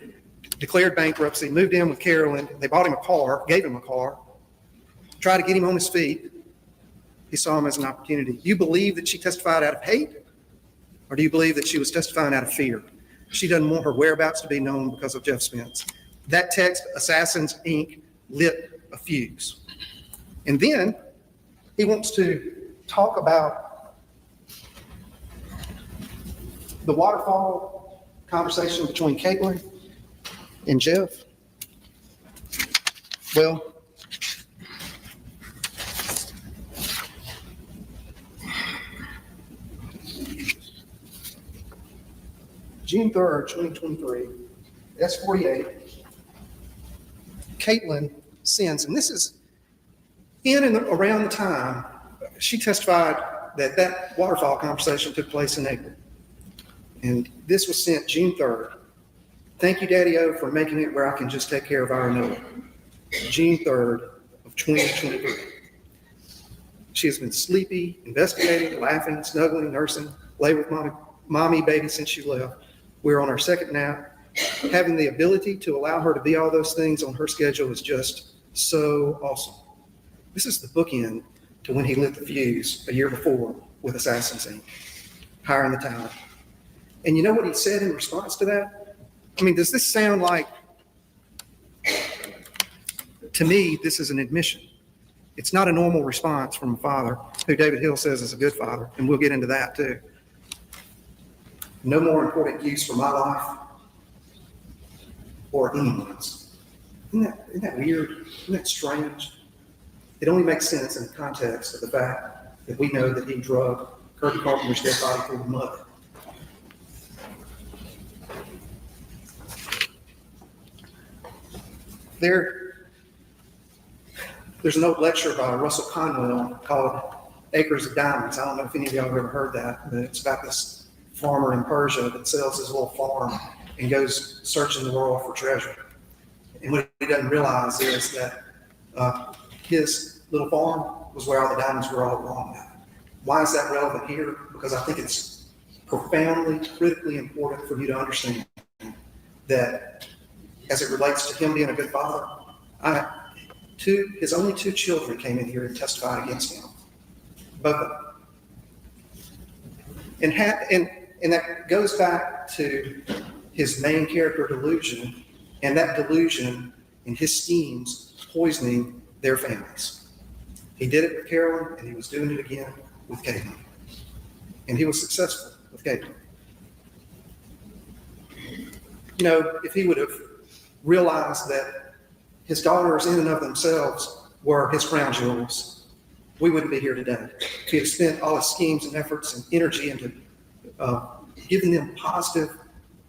Speaker 7: declared bankruptcy, moved in with Carolyn. They bought him a car, gave him a car, tried to get him on his feet. He saw him as an opportunity. Do you believe that she testified out of hate? Or do you believe that she was testifying out of fear? She doesn't want her whereabouts to be known because of Jeff Spence. That text, Assassins, Inc., lit a fuse. And then he wants to talk about the waterfall conversation between Caitlin and Jeff. Well, June 3rd, 2023, S48, Caitlin sends, and this is in and around the time she testified that that waterfall conversation took place in April. And this was sent June 3rd. Thank you, Daddy-O, for making it where I can just take care of our Noah. June 3rd of 2023. She has been sleepy, investigating, laughing, snuggling, nursing, lay with mommy, baby since she left. We're on our second nap. Having the ability to allow her to be all those things on her schedule is just so awesome. This is the bookend to when he lit the fuse a year before with Assassins, Inc., hiring the talent. And you know what he said in response to that? I mean, does this sound like, to me, this is an admission. It's not a normal response from a father who David Hill says is a good father, and we'll get into that too. No more important use for my life or anyone's. Isn't that weird? Isn't that strange? It only makes sense in the context of the fact that we know that he drug Kirby Carpenter's dead body through the mud. There's an old lecture by Russell Conwell called Acres of Diamonds. I don't know if any of y'all have ever heard that, but it's about this farmer in Persia that sells his little farm and goes searching the world for treasure. And what he doesn't realize is that his little farm was where all the diamonds were all along that. Why is that relevant here? Because I think it's profoundly, critically important for you to understand that as it relates to him being a good father, his only 2 children came in here and testified against him. Both of them. And that goes back to his main character delusion, and that delusion and his schemes poisoning their families. He did it with Carolyn, and he was doing it again with Caitlin. And he was successful with Caitlin. You know, if he would have realized that his daughters in and of themselves were his crown jewels, we wouldn't be here today. If he had spent all his schemes and efforts and energy into giving them positive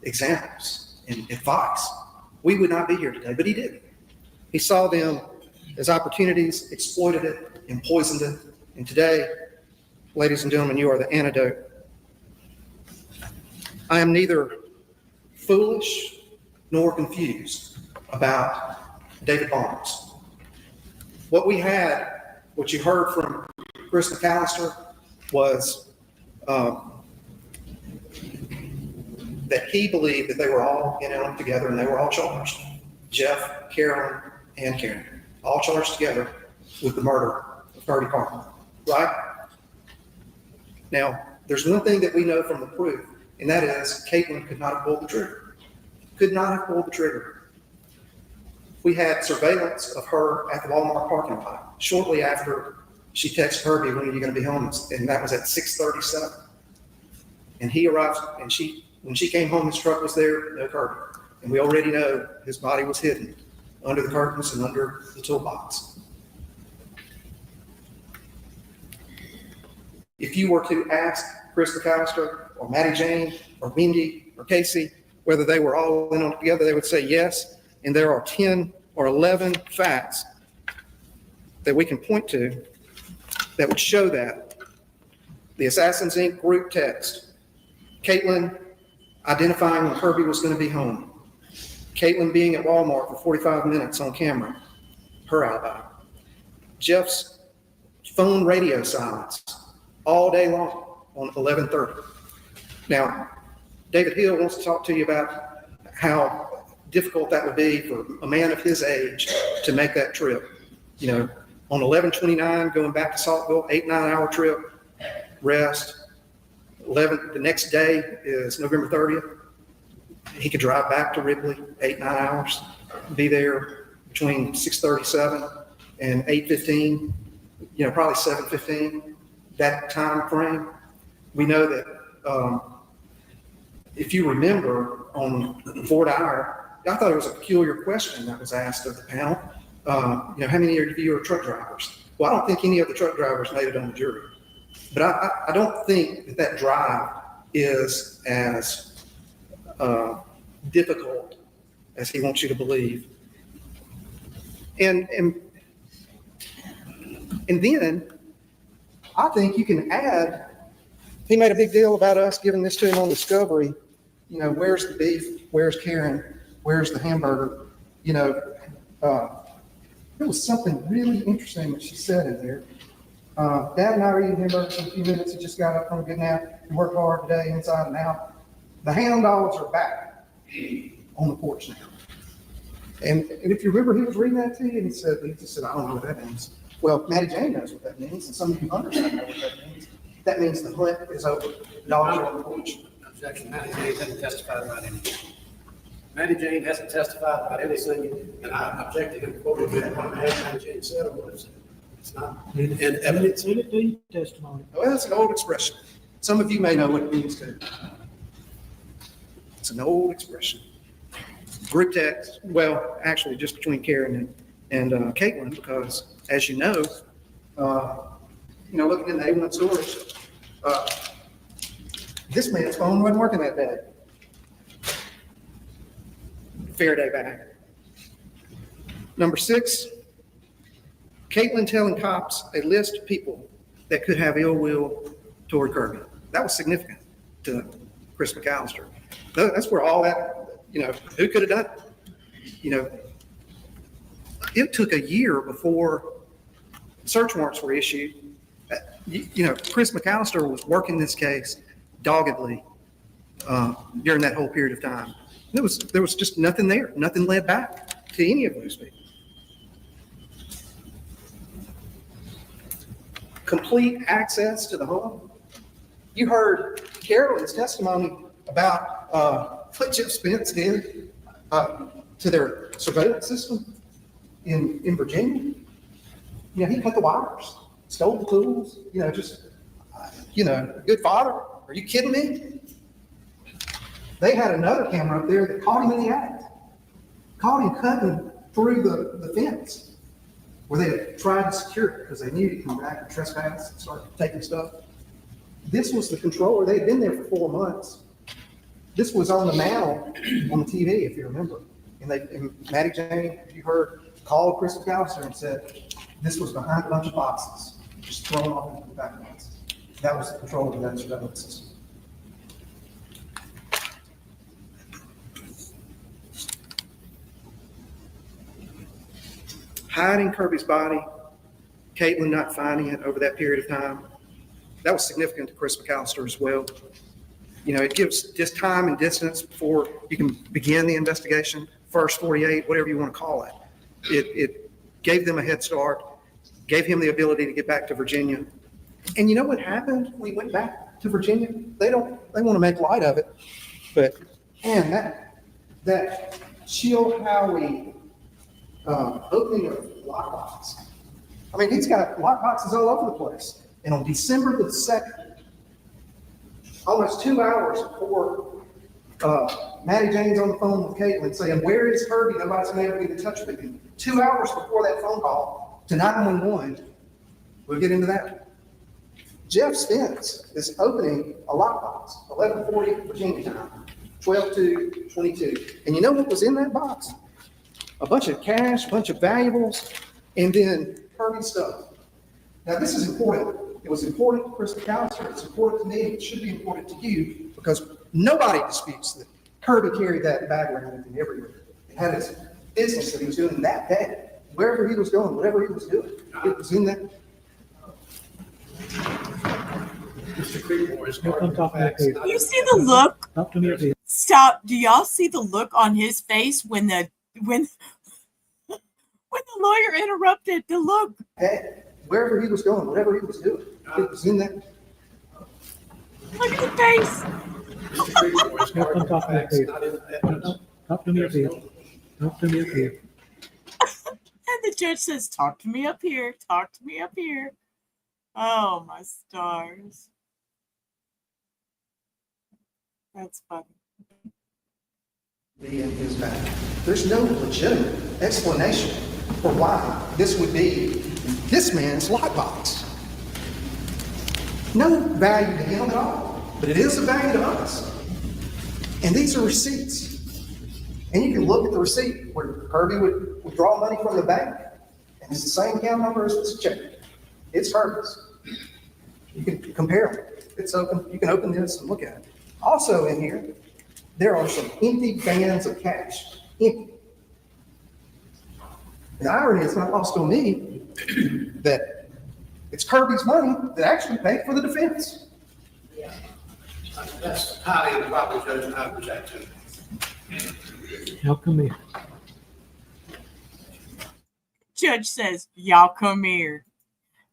Speaker 7: examples and advice, we would not be here today, but he didn't. He saw them as opportunities, exploited it, and poisoned it. And today, ladies and gentlemen, you are the antidote. I am neither foolish nor confused. about David Barnes. What we had, what you heard from Chris McAllister was that he believed that they were all in on together and they were all charged. Jeff, Carolyn, and Karen, all charged together with the murder of Kirby Carpenter, right? Now, there's one thing that we know from the proof, and that is Caitlin could not have pulled the trigger. Could not have pulled the trigger. We had surveillance of her at the Walmart parking lot shortly after she texted Kirby, "When are you going to be home?" And that was at 6:37. And he arrived, and when she came home, his truck was there, no Kirby. And we already know his body was hidden under the curtains and under the toolbox. If you were to ask Chris McAllister or Maddie Jane or Mindy or Casey whether they were all in on it together, they would say yes. And there are 10 or 11 facts that we can point to that would show that. The Assassins Inc. group text, Caitlin identifying when Kirby was going to be home, Caitlin being at Walmart for 45 minutes on camera, her alibi, Jeff's phone radio silence all day long on 11:30. Now, David Hill wants to talk to you about how difficult that would be for a man of his age to make that trip. You know, on 11:29, going back to Saltville, 8-9 hour trip, rest. The next day is November 30th. He could drive back to Ripley, 8-9 hours, be there between 6:37 and 8:15, you know, probably 7:15, that time frame. We know that if you remember on Fort Ire, I thought it was a peculiar question that was asked of the panel. You know, how many of you are truck drivers? Well, I don't think any of the truck drivers made it on the jury. But I don't think that drive is as difficult as he wants you to believe. And then I think you can add, he made a big deal about us giving this to him on discovery. You know, where's the beef? Where's Karen? Where's the hamburger? You know, there was something really interesting that she said in there. Dad and I are eating hamburgers in a few minutes. He just got up from a good nap. He worked hard today, inside and out. The hound dogs are back on the porch now. And if you remember, he was reading that to you, and he just said, I don't know what that means. Well, Maddie Jane knows what that means, and some of you understand know what that means. That means the hunt is over. Dogs are on the porch.
Speaker 6: Objection, Maddie Jane hasn't testified about anything. Maddie Jane hasn't testified about anything, and I object to him quoting what Maddie Jane said or what it said. It's not in evidence.
Speaker 2: Testimony.
Speaker 7: Well, it's an old expression. Some of you may know what it means too. It's an old expression. Group text, well, actually just between Karen and Caitlin, because as you know, looking in the A1 storage, this man's phone wasn't working that day. Faraday bag. Number 6, Caitlin telling cops a list of people that could have ill will toward Kirby. That was significant to Chris McAllister. That's where all that, who could have done it? It took a year before search warrants were issued. Chris McAllister was working this case doggedly during that whole period of time. There was just nothing there. Nothing led back to any of those people. Complete access to the home. You heard Carolyn's testimony about what Jeff Spence did to their surveillance system in Virginia. He cut the wires, stole the tools, good father. Are you kidding me? They had another camera up there that caught him in the act, caught him cutting through the fence where they had tried to secure it because they knew he'd come back and trespass and start taking stuff. This was the controller. They had been there for 4 months. This was on the mantle on the TV, if you remember. And Maddie Jane, you heard, called Chris McAllister and said, this was behind a bunch of boxes, just thrown off into the back boxes. That was the controller of that surveillance system. hiding Kirby's body, Caitlin not finding it over that period of time, that was significant to Chris McAllister as well. You know, it gives just time and distance before you can begin the investigation, first 48, whatever you want to call it. It gave them a head start, gave him the ability to get back to Virginia. And you know what happened when he went back to Virginia? They want to make light of it, but man, that Sheila Howie opening of lockbox. I mean, he's got lockboxes all over the place. And on December the 2nd, almost 2 hours before Maddie Jane's on the phone with Caitlin saying, "Where is Kirby? Nobody's been able to get in touch with him." 2 hours before that phone call to 911, we'll get into that. Jeff Spence is opening a lockbox, 11:40 Virginia time, 12/2/22. And you know what was in that box? A bunch of cash, a bunch of valuables, and then Kirby stuff. Now, this is important. It was important to Chris McAllister. It's important to me. It should be important to you because nobody disputes that Kirby carried that bag around with him everywhere. It had his business that he was doing that day. Wherever he was going, whatever he was doing, it was in that.
Speaker 6: Mr. Creedmoor is
Speaker 2: No, I'm talking up here.
Speaker 5: You see the look?
Speaker 2: Talk to me up here.
Speaker 5: Stop. Do y'all see the look on his face when the lawyer interrupted? The look.
Speaker 7: Hey, wherever he was going, whatever he was doing, it was in that.
Speaker 5: Look at the face.
Speaker 6: Mr. Creedmoor is
Speaker 2: No, I'm talking up here.
Speaker 6: not in the evidence.
Speaker 2: Talk to me up here. Talk to me up here.
Speaker 5: And the judge says, "Talk to me up here. Talk to me up here." Oh, my stars. That's funny.
Speaker 7: Be in his bag. There's no legitimate explanation for why this would be this man's lockbox. No value to him at all, but it is a value to us. And these are receipts. And you can look at the receipt where Kirby would withdraw money from the bank, and it's the same account number as this check. It's Kirby's. You can compare them. It's open. You can open this and look at it. Also in here, there are some empty bands of cash. Empty. The irony is not lost on me that it's Kirby's money that actually paid for the defense.
Speaker 6: That's highly improper, Judge, and I object to.
Speaker 2: Y'all come here.
Speaker 5: Judge says, "Y'all come here.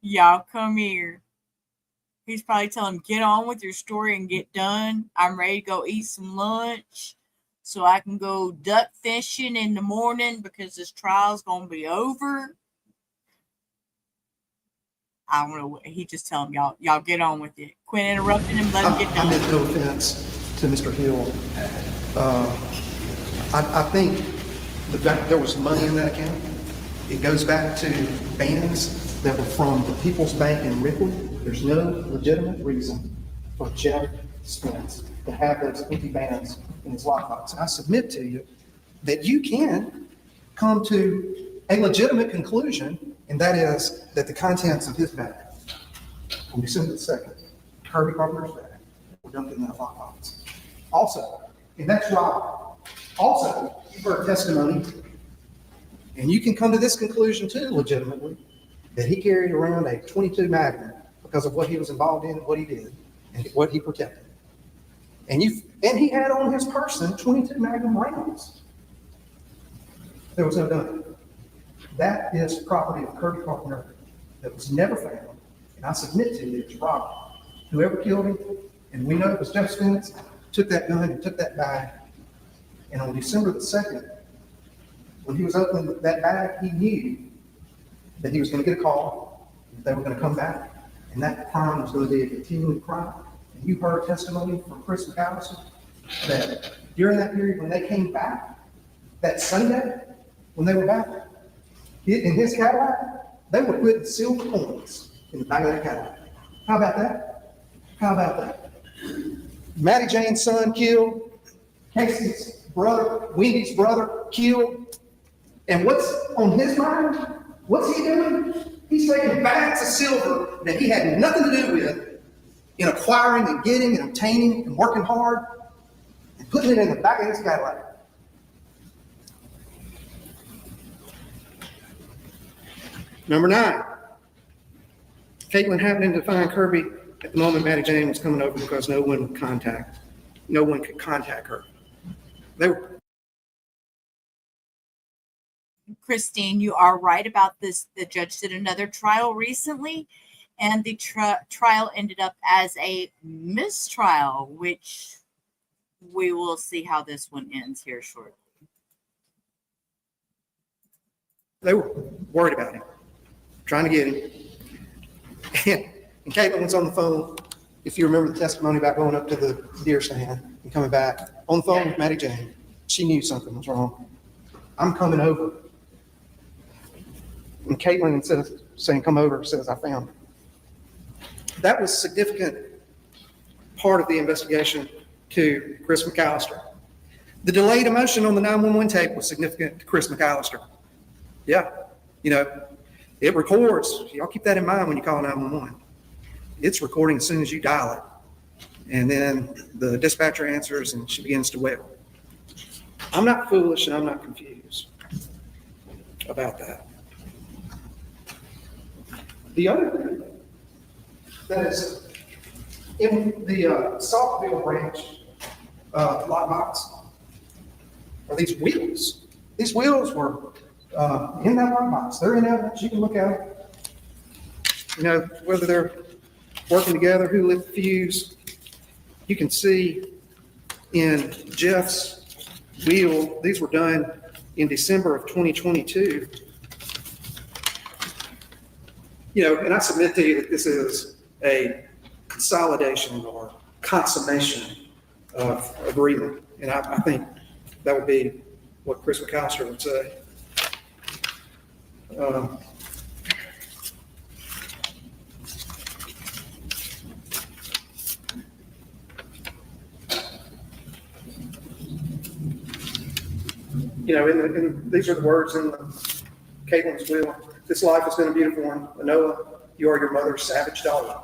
Speaker 5: Y'all come here." He's probably telling him, "Get on with your story and get done. I'm ready to go eat some lunch so I can go duck fishing in the morning because this trial's going to be over." I don't know. He just tell him, y'all get on with it. Quit interrupting him. Let him get
Speaker 7: I
Speaker 5: done.
Speaker 7: meant no offense to Mr. Hill. I think there was money in that account. It goes back to bands that were from the People's Bank in Ripley. There's no legitimate reason for Jeff Spence to have those empty bands in his lockbox. I submit to you that you can come to a legitimate conclusion, and that is that the contents of his bag on December the 2nd, Kirby Carpenter's bag, were dumped in that lockbox. Also, and that's right. Also, you've heard testimony, and you can come to this conclusion too, legitimately, that he carried around a .22 Magnum because of what he was involved in, what he did, and what he protected. And he had on his person .22 Magnum rounds. There was no gun. That is property of Kirby Carpenter that was never found, and I submit to you it's robbery. Whoever killed him, and we know it was Jeff Spence, took that gun and took that bag. And on December the 2nd, when he was opening that bag, he knew that he was going to get a call, that they were going to come back, and that crime was going to be a continuing crime. And you heard testimony from Chris McAllister that during that period when they came back, that Sunday, when they were back, in his Cadillac, they were putting silver coins in the back of that Cadillac. How about that? How about that? Maddie Jane's son killed, Casey's brother, Wendy's brother killed. And what's on his mind? What's he doing? He's taking bags of silver that he had nothing to do with in acquiring and getting and obtaining and working hard and putting it in the back of his Cadillac. Number 9, Caitlin happening to find Kirby at the moment Maddie Jane was coming over because no one could contact her. They were
Speaker 5: Christine, you are right about this. The judge did another trial recently, and the trial ended up as a mistrial, which we will see how this one ends here shortly.
Speaker 7: They were worried about him, trying to get him. And Caitlin was on the phone, if you remember the testimony about going up to the deer stand and coming back, on the phone with Maddie Jane. She knew something was wrong. I'm coming over. And Caitlin, instead of saying, come over, says, I found him. That was a significant part of the investigation to Chris McAllister. The delayed emotion on the 911 tape was significant to Chris McAllister. Yeah, you know, it records. Y'all keep that in mind when you call 911. It's recording as soon as you dial it. And then the dispatcher answers and she begins to wail. I'm not foolish and I'm not confused about that. The other thing that is in the Saltville branch lockbox are these wheels. These wheels were in that lockbox. They're in evidence. You can look at it. You know, whether they're working together, who lit the fuse. You can see in Jeff's wheel, these were done in December of 2022. You know, and I submit to you that this is a consolidation or consummation of agreement. And I think that would be what Chris McAllister would say. You know, and these are the words in Caitlin's will. This life has been a beautiful one. Anoa, you are your mother's savage daughter.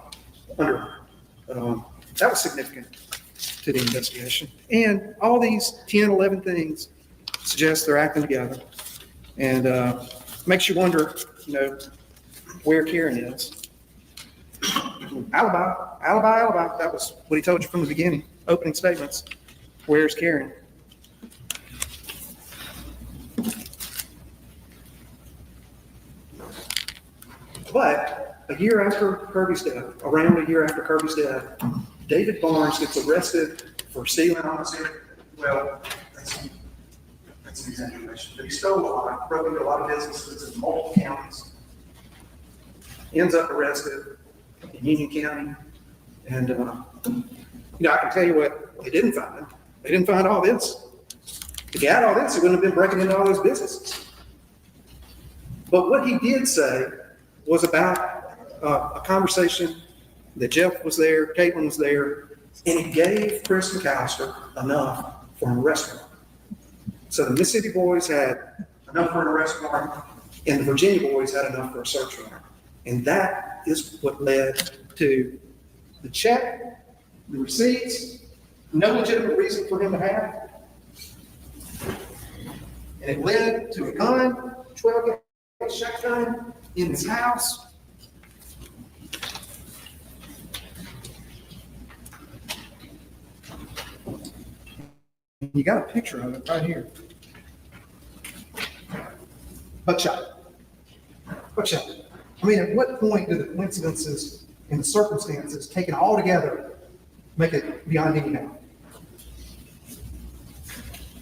Speaker 7: Under that was significant to the investigation. And all these 10, 11 things suggest they're acting together. And makes you wonder, you know, where Karen is. Alibi. That was what he told you from the beginning. Opening statements. Where's Karen? But a year after Kirby's death, around a year after Kirby's death, David Barnes gets arrested for stealing homicide. Well, that's an exaggeration. But he stole a lot, broke into a lot of businesses in multiple counties. Ends up arrested in Union County. And, you know, I can tell you what they didn't find. They didn't find all this. If he had all this, he wouldn't have been breaking into all those businesses. But what he did say was about a conversation that Jeff was there, Caitlin was there, and he gave Chris McAllister enough for an arrest warrant. So the Mississippi boys had enough for an arrest warrant, and the Virginia boys had enough for a search warrant. And that is what led to the check, the receipts, no legitimate reason for him to have. And it led to a gun, 12-gauge shotgun, in his house. You got a picture of it right here. Buckshot. I mean, at what point do the coincidences and the circumstances taken all together make it beyond any doubt?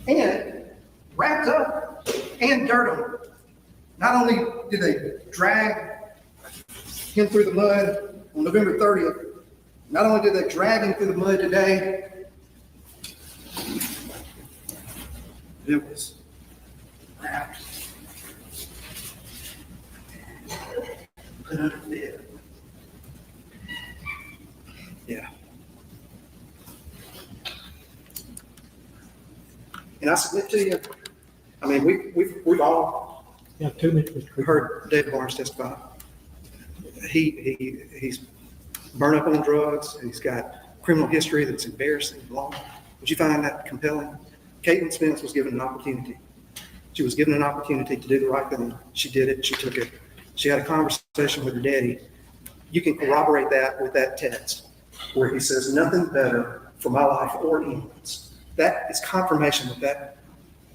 Speaker 7: And wrapped up and dirt on it. Not only did they drag him through the mud on November 30th, not only did they drag him through the mud today, it was wrapped, put under the bed. Yeah. And I submit to you, I mean, we've all
Speaker 2: Yeah, 2 minutes, Mr.
Speaker 7: we heard David Barnes testify. He's burned up on drugs. He's got criminal history that's embarrassing long. Would you find that compelling? Caitlin Spence was given an opportunity. She was given an opportunity to do the right thing. She did it. She took it. she had a conversation with her daddy. You can corroborate that with that text where he says, nothing better for my life or anyone's. That is confirmation that that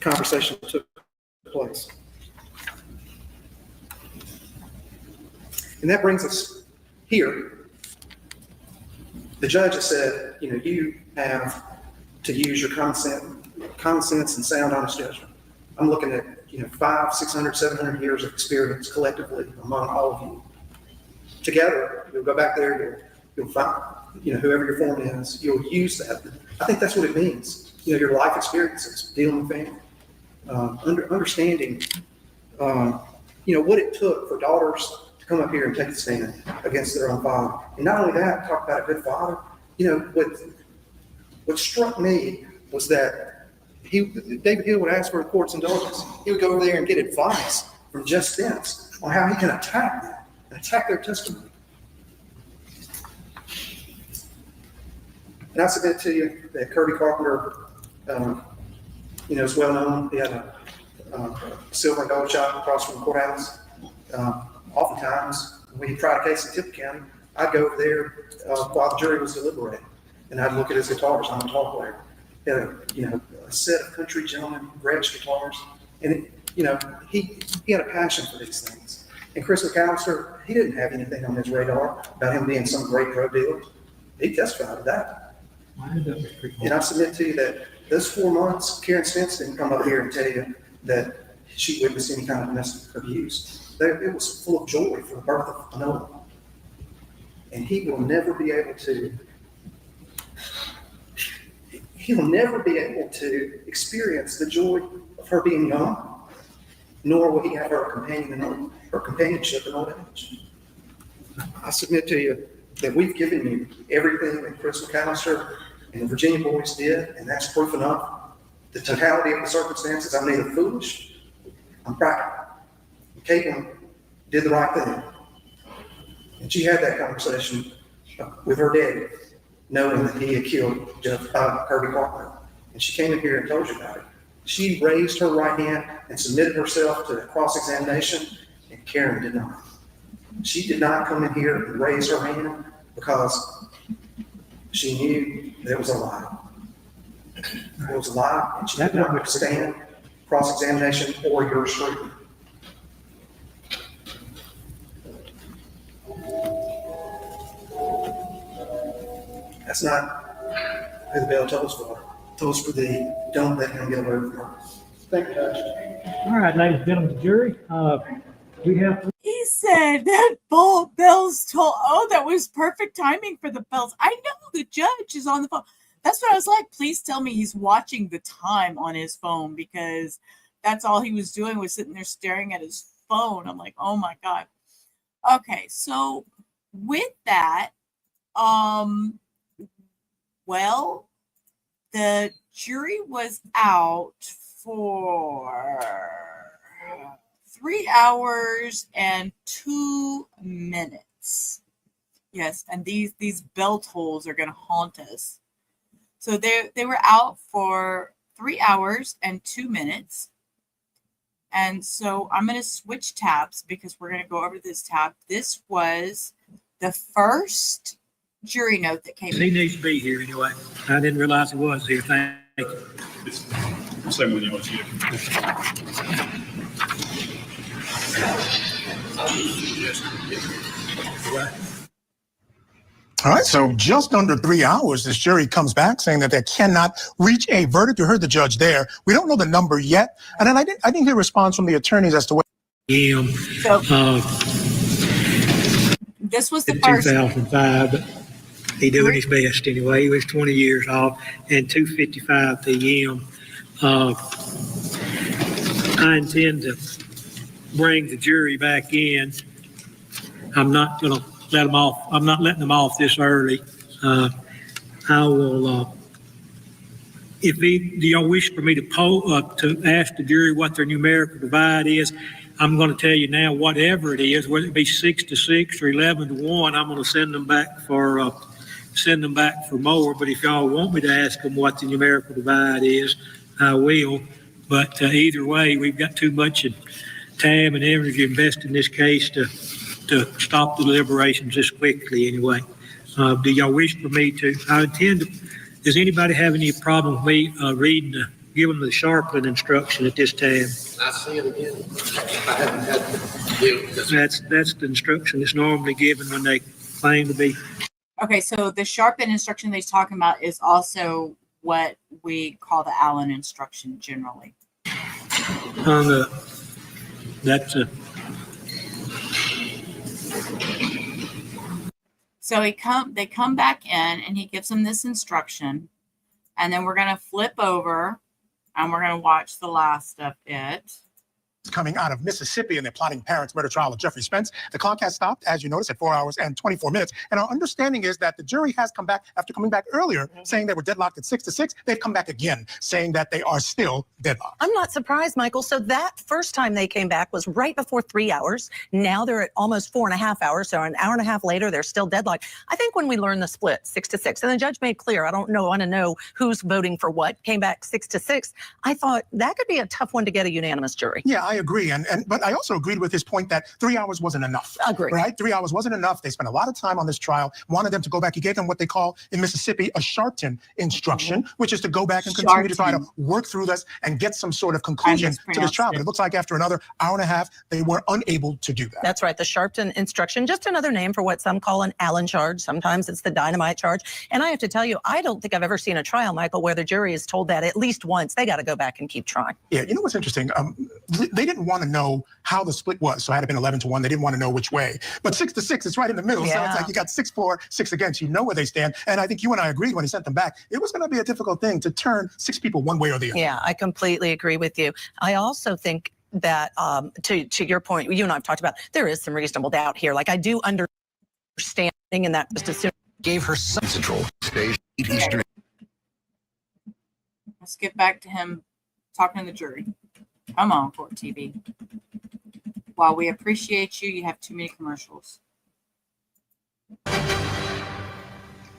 Speaker 7: conversation took place. And that brings us here. The judge has said, you have to use your common sense and sound honest judgment. I'm looking at 500, 600, 700 years of experience collectively among all of you. Together, you'll go back there, you'll find, whoever your foreman is, you'll use that. I think that's what it means. Your life experiences, dealing with family, understanding, what it took for daughters to come up here and take the stand against their own father. And not only that, talk about a good father. What struck me was that David Hill would ask for a court's indulgence. He would go over there and get advice from Jeff Spence on how he can attack them and attack their testimony. And I submit to you that Kirby Carpenter, is well known. He had a silver and gold shop across from the courthouse. Oftentimes, when he tried a case in Tippah County, I'd go over there while the jury was deliberating, and I'd look at his guitars. I'm a guitar player. He had a set of country gentlemen Gretsch guitars, and he had a passion for these things. And Chris McAllister, he didn't have anything on his radar about him being some great drug dealer. He testified to that. And I submit to you that those 4 months, Karen Spence didn't come up here and tell you that she witnessed any kind of domestic abuse. It was full of joy for the birth of another one. And he will never be able to experience the joy of her being young, nor will he have her companionship in old age. I submit to you that we've given you everything that Chris McAllister and the Virginia boys did, and that's proof enough. The totality of the circumstances, I'm neither foolish, I'm practical. Caitlin did the right thing. And she had that conversation with her daddy, knowing that he had killed Kirby Carpenter. And she came in here and told you about it. She raised her right hand and submitted herself to the cross-examination, and Karen did not. She did not come in here and raise her hand because she knew there was a lie. There was a lie, and she did not understand cross-examination or your scrutiny. That's not who the bell tolls for. It tolls for the don't let him get away with murder. Thank you, Judge.
Speaker 2: All right, ladies and gentlemen, the jury, we have.
Speaker 5: He said that bells toll. Oh, that was perfect timing for the bells. I know the judge is on the phone. That's what I was like. Please tell me he's watching the time on his phone, because that's all he was doing was sitting there staring at his phone. I'm like, oh my God. Okay, so with that, well, the jury was out for 3 hours and 2 minutes. Yes, and these bell tolls are going to haunt us. So they were out for 3 hours and 2 minutes. And so I'm going to switch tabs because we're going to go over this tab. This was the first jury note that came in.
Speaker 2: He needs to be here anyway. I didn't realize he was here. Thank you.
Speaker 4: It's the same one you want to see.
Speaker 8: All right, so just under 3 hours, this jury comes back saying that they cannot reach a verdict. You heard the judge there. We don't know the number yet. And then I didn't hear a response from the attorneys as to what.
Speaker 5: So this was the
Speaker 2: In
Speaker 5: first.
Speaker 2: 2005, but he doing his best anyway. He was 20 years off, and 2:55 p.m. I intend to bring the jury back in. I'm not going to let them off. I'm not letting them off this early. I will. Do y'all wish for me to ask the jury what their numerical divide is? I'm going to tell you now, whatever it is, whether it be 6 to 6 or 11 to 1, I'm going to send them back for more. But if y'all want me to ask them what the numerical divide is, I will. But either way, we've got too much time and energy invested in this case to stop the deliberations this quickly anyway. Do y'all wish for me to? I intend to. Does anybody have any problem with me giving the sharpening instruction at this time?
Speaker 6: I see it again. I haven't had to deal with this.
Speaker 2: That's the instruction that's normally given when they claim to be.
Speaker 5: Okay, so the sharpen instruction that he's talking about is also what we call the Allen instruction generally. So they come back in and he gives them this instruction, and then we're going to flip over and we're going to watch the last of it.
Speaker 8: Coming out of Mississippi in the plotting parents murder trial of Jeffrey Spence. The clock has stopped, as you notice, at 4 hours and 24 minutes. And our understanding is that the jury has come back after coming back earlier, saying they were deadlocked at 6-6. They've come back again, saying that they are still deadlocked.
Speaker 9: I'm not surprised, Michael. So that first time they came back was right before 3 hours. Now they're at almost 4.5 hours. So an hour and a half later, they're still deadlocked. I think when we learned the split, 6-6, and the judge made clear, I don't want to know who's voting for what, came back 6-6. I thought that could be a tough one to get a unanimous jury.
Speaker 8: Yeah, I agree. But I also agreed with his point that 3 hours wasn't enough.
Speaker 9: Agree.
Speaker 8: Right? 3 hours wasn't enough. They spent a lot of time on this trial, wanted them to go back. He gave them what they call in Mississippi a sharpen instruction, which is to go back and continue to try to work through this and get some sort of conclusion to this trial. But it looks like after another hour and a half, they were unable to do that.
Speaker 9: That's right. The sharpen instruction, just another name for what some call an Allen charge. Sometimes it's the dynamite charge. And I have to tell you, I don't think I've ever seen a trial, Michael, where the jury is told that at least once. They got to go back and keep trying.
Speaker 8: Yeah, you know what's interesting? They didn't want to know how the split was. So had it been 11-1, they didn't want to know which way. But 6-6, it's right in the middle. Yeah. So it's like you got 6-4, 6 against. You know where they stand. And I think you and I agreed when he sent them back, it was going to be a difficult thing to turn 6 people one way or the other.
Speaker 9: Yeah, I completely agree with you. I also think that to your point, you and I have talked about, there is some reasonable doubt here. Like I do understand, and that just assume
Speaker 10: gave her some central stage Eastern.
Speaker 5: Let's get back to him talking to the jury. Come on, Court TV. While we appreciate you, you have too many commercials.
Speaker 8: All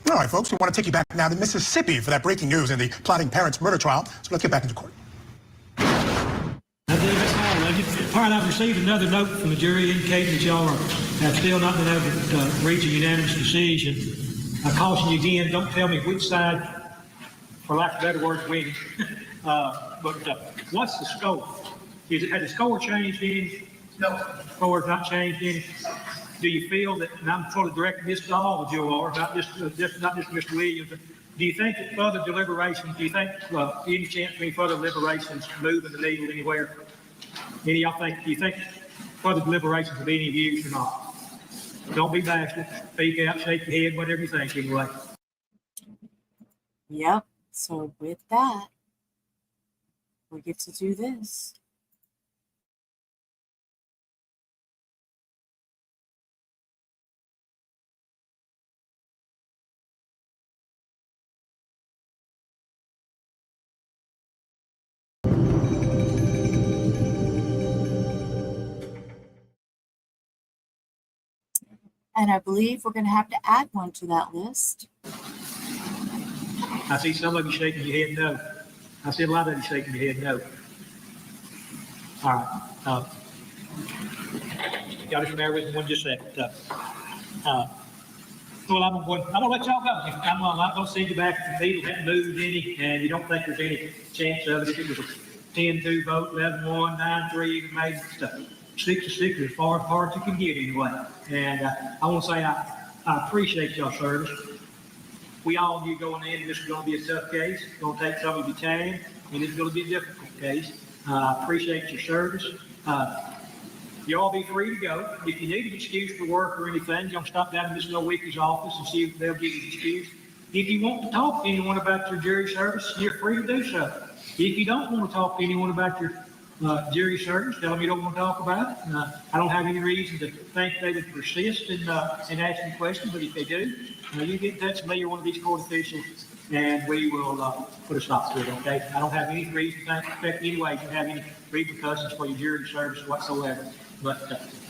Speaker 8: right, folks, we want to take you back now to Mississippi for that breaking news in the plotting parents murder trial. So let's get back into court.
Speaker 2: I believe that's all of you. All right, I've received another note from the jury indicating that y'all have still not been able to reach a unanimous decision. I caution you again, don't tell me which side, for lack of better words, winning. But what's the score? Has the score changed any? No. The score has not changed any? Do you feel that, and I'm sort of directing this to all of you are, not just Mr. Williams, do you think that further deliberations, do you think any chance of any further deliberations moving the needle anywhere? Any of y'all think, do you think further deliberations will be any use or not? Don't be bashful. Speak out, shake your head, whatever you think anyway.
Speaker 5: Yep. So with that, we get to do this. And I believe we're going to have to add one to that list.
Speaker 2: I see some of you shaking your head no. I see a lot of you shaking your head no. All right. Y'all just bear with me one just a second. Well, I'm going to let y'all go. I'm not going to send you back if the needle hadn't moved any, and you don't think there's any chance of it. If it was a 10-2 vote, 11-1, 9-3, even maybe 6-6 as far apart as you can get anyway. And I want to say I appreciate y'all's service. We all knew going in this was going to be a tough case. It's going to take some of your time, and it's going to be a difficult case. I appreciate your service. You all be free to go. If you need an excuse for work or anything, you'll stop down in Ms. Nowicki's office and see if they'll give you an excuse. If you want to talk to anyone about your jury service, you're free to do so. If you don't want to talk to anyone about your jury service, tell them you don't want to talk about it. I don't have any reason to think they would persist in asking questions, but if they do, you get in touch with me or one of these court officials, and we will put a stop to it, okay? I don't have any reason to expect anyway you have any repercussions for your jury service whatsoever. But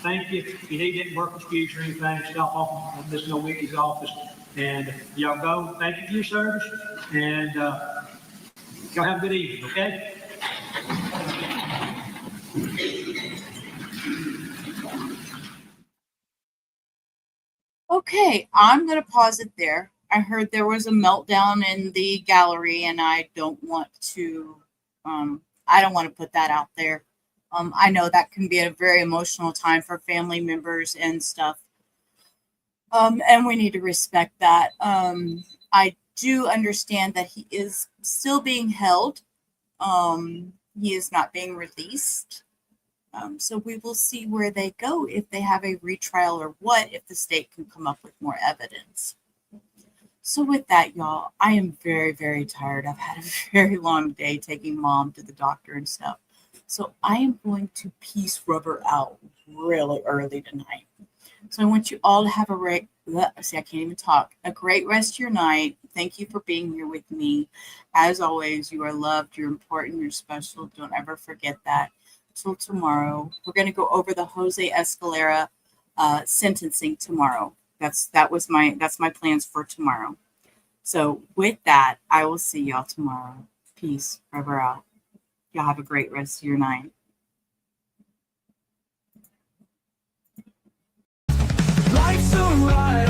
Speaker 2: thank you. If you need any work excuse or anything, stop off at Ms. Nowicki's office, and y'all go. Thank you for your service, and y'all have a good evening, okay?
Speaker 5: Okay, I'm going to pause it there. I heard there was a meltdown in the gallery, and I don't want to put that out there. I know that can be a very emotional time for family members and stuff. And we need to respect that. I do understand that he is still being held. He is not being released. So we will see where they go, if they have a retrial or what, if the state can come up with more evidence. So with that, y'all, I am very, very tired. I've had a very long day taking Mom to the doctor and stuff. So I am going to piece rubber out really early tonight. So I want you all to have a great rest of your night. Thank you for being here with me. As always, you are loved, you're important, you're special. Don't ever forget that. Till tomorrow, we're going to go over the Jose Escalera sentencing tomorrow. That's my plans for tomorrow. So with that, I will see y'all tomorrow. Peace. Rubber out. Y'all have a great rest of your night.
Speaker 11: Life's alright.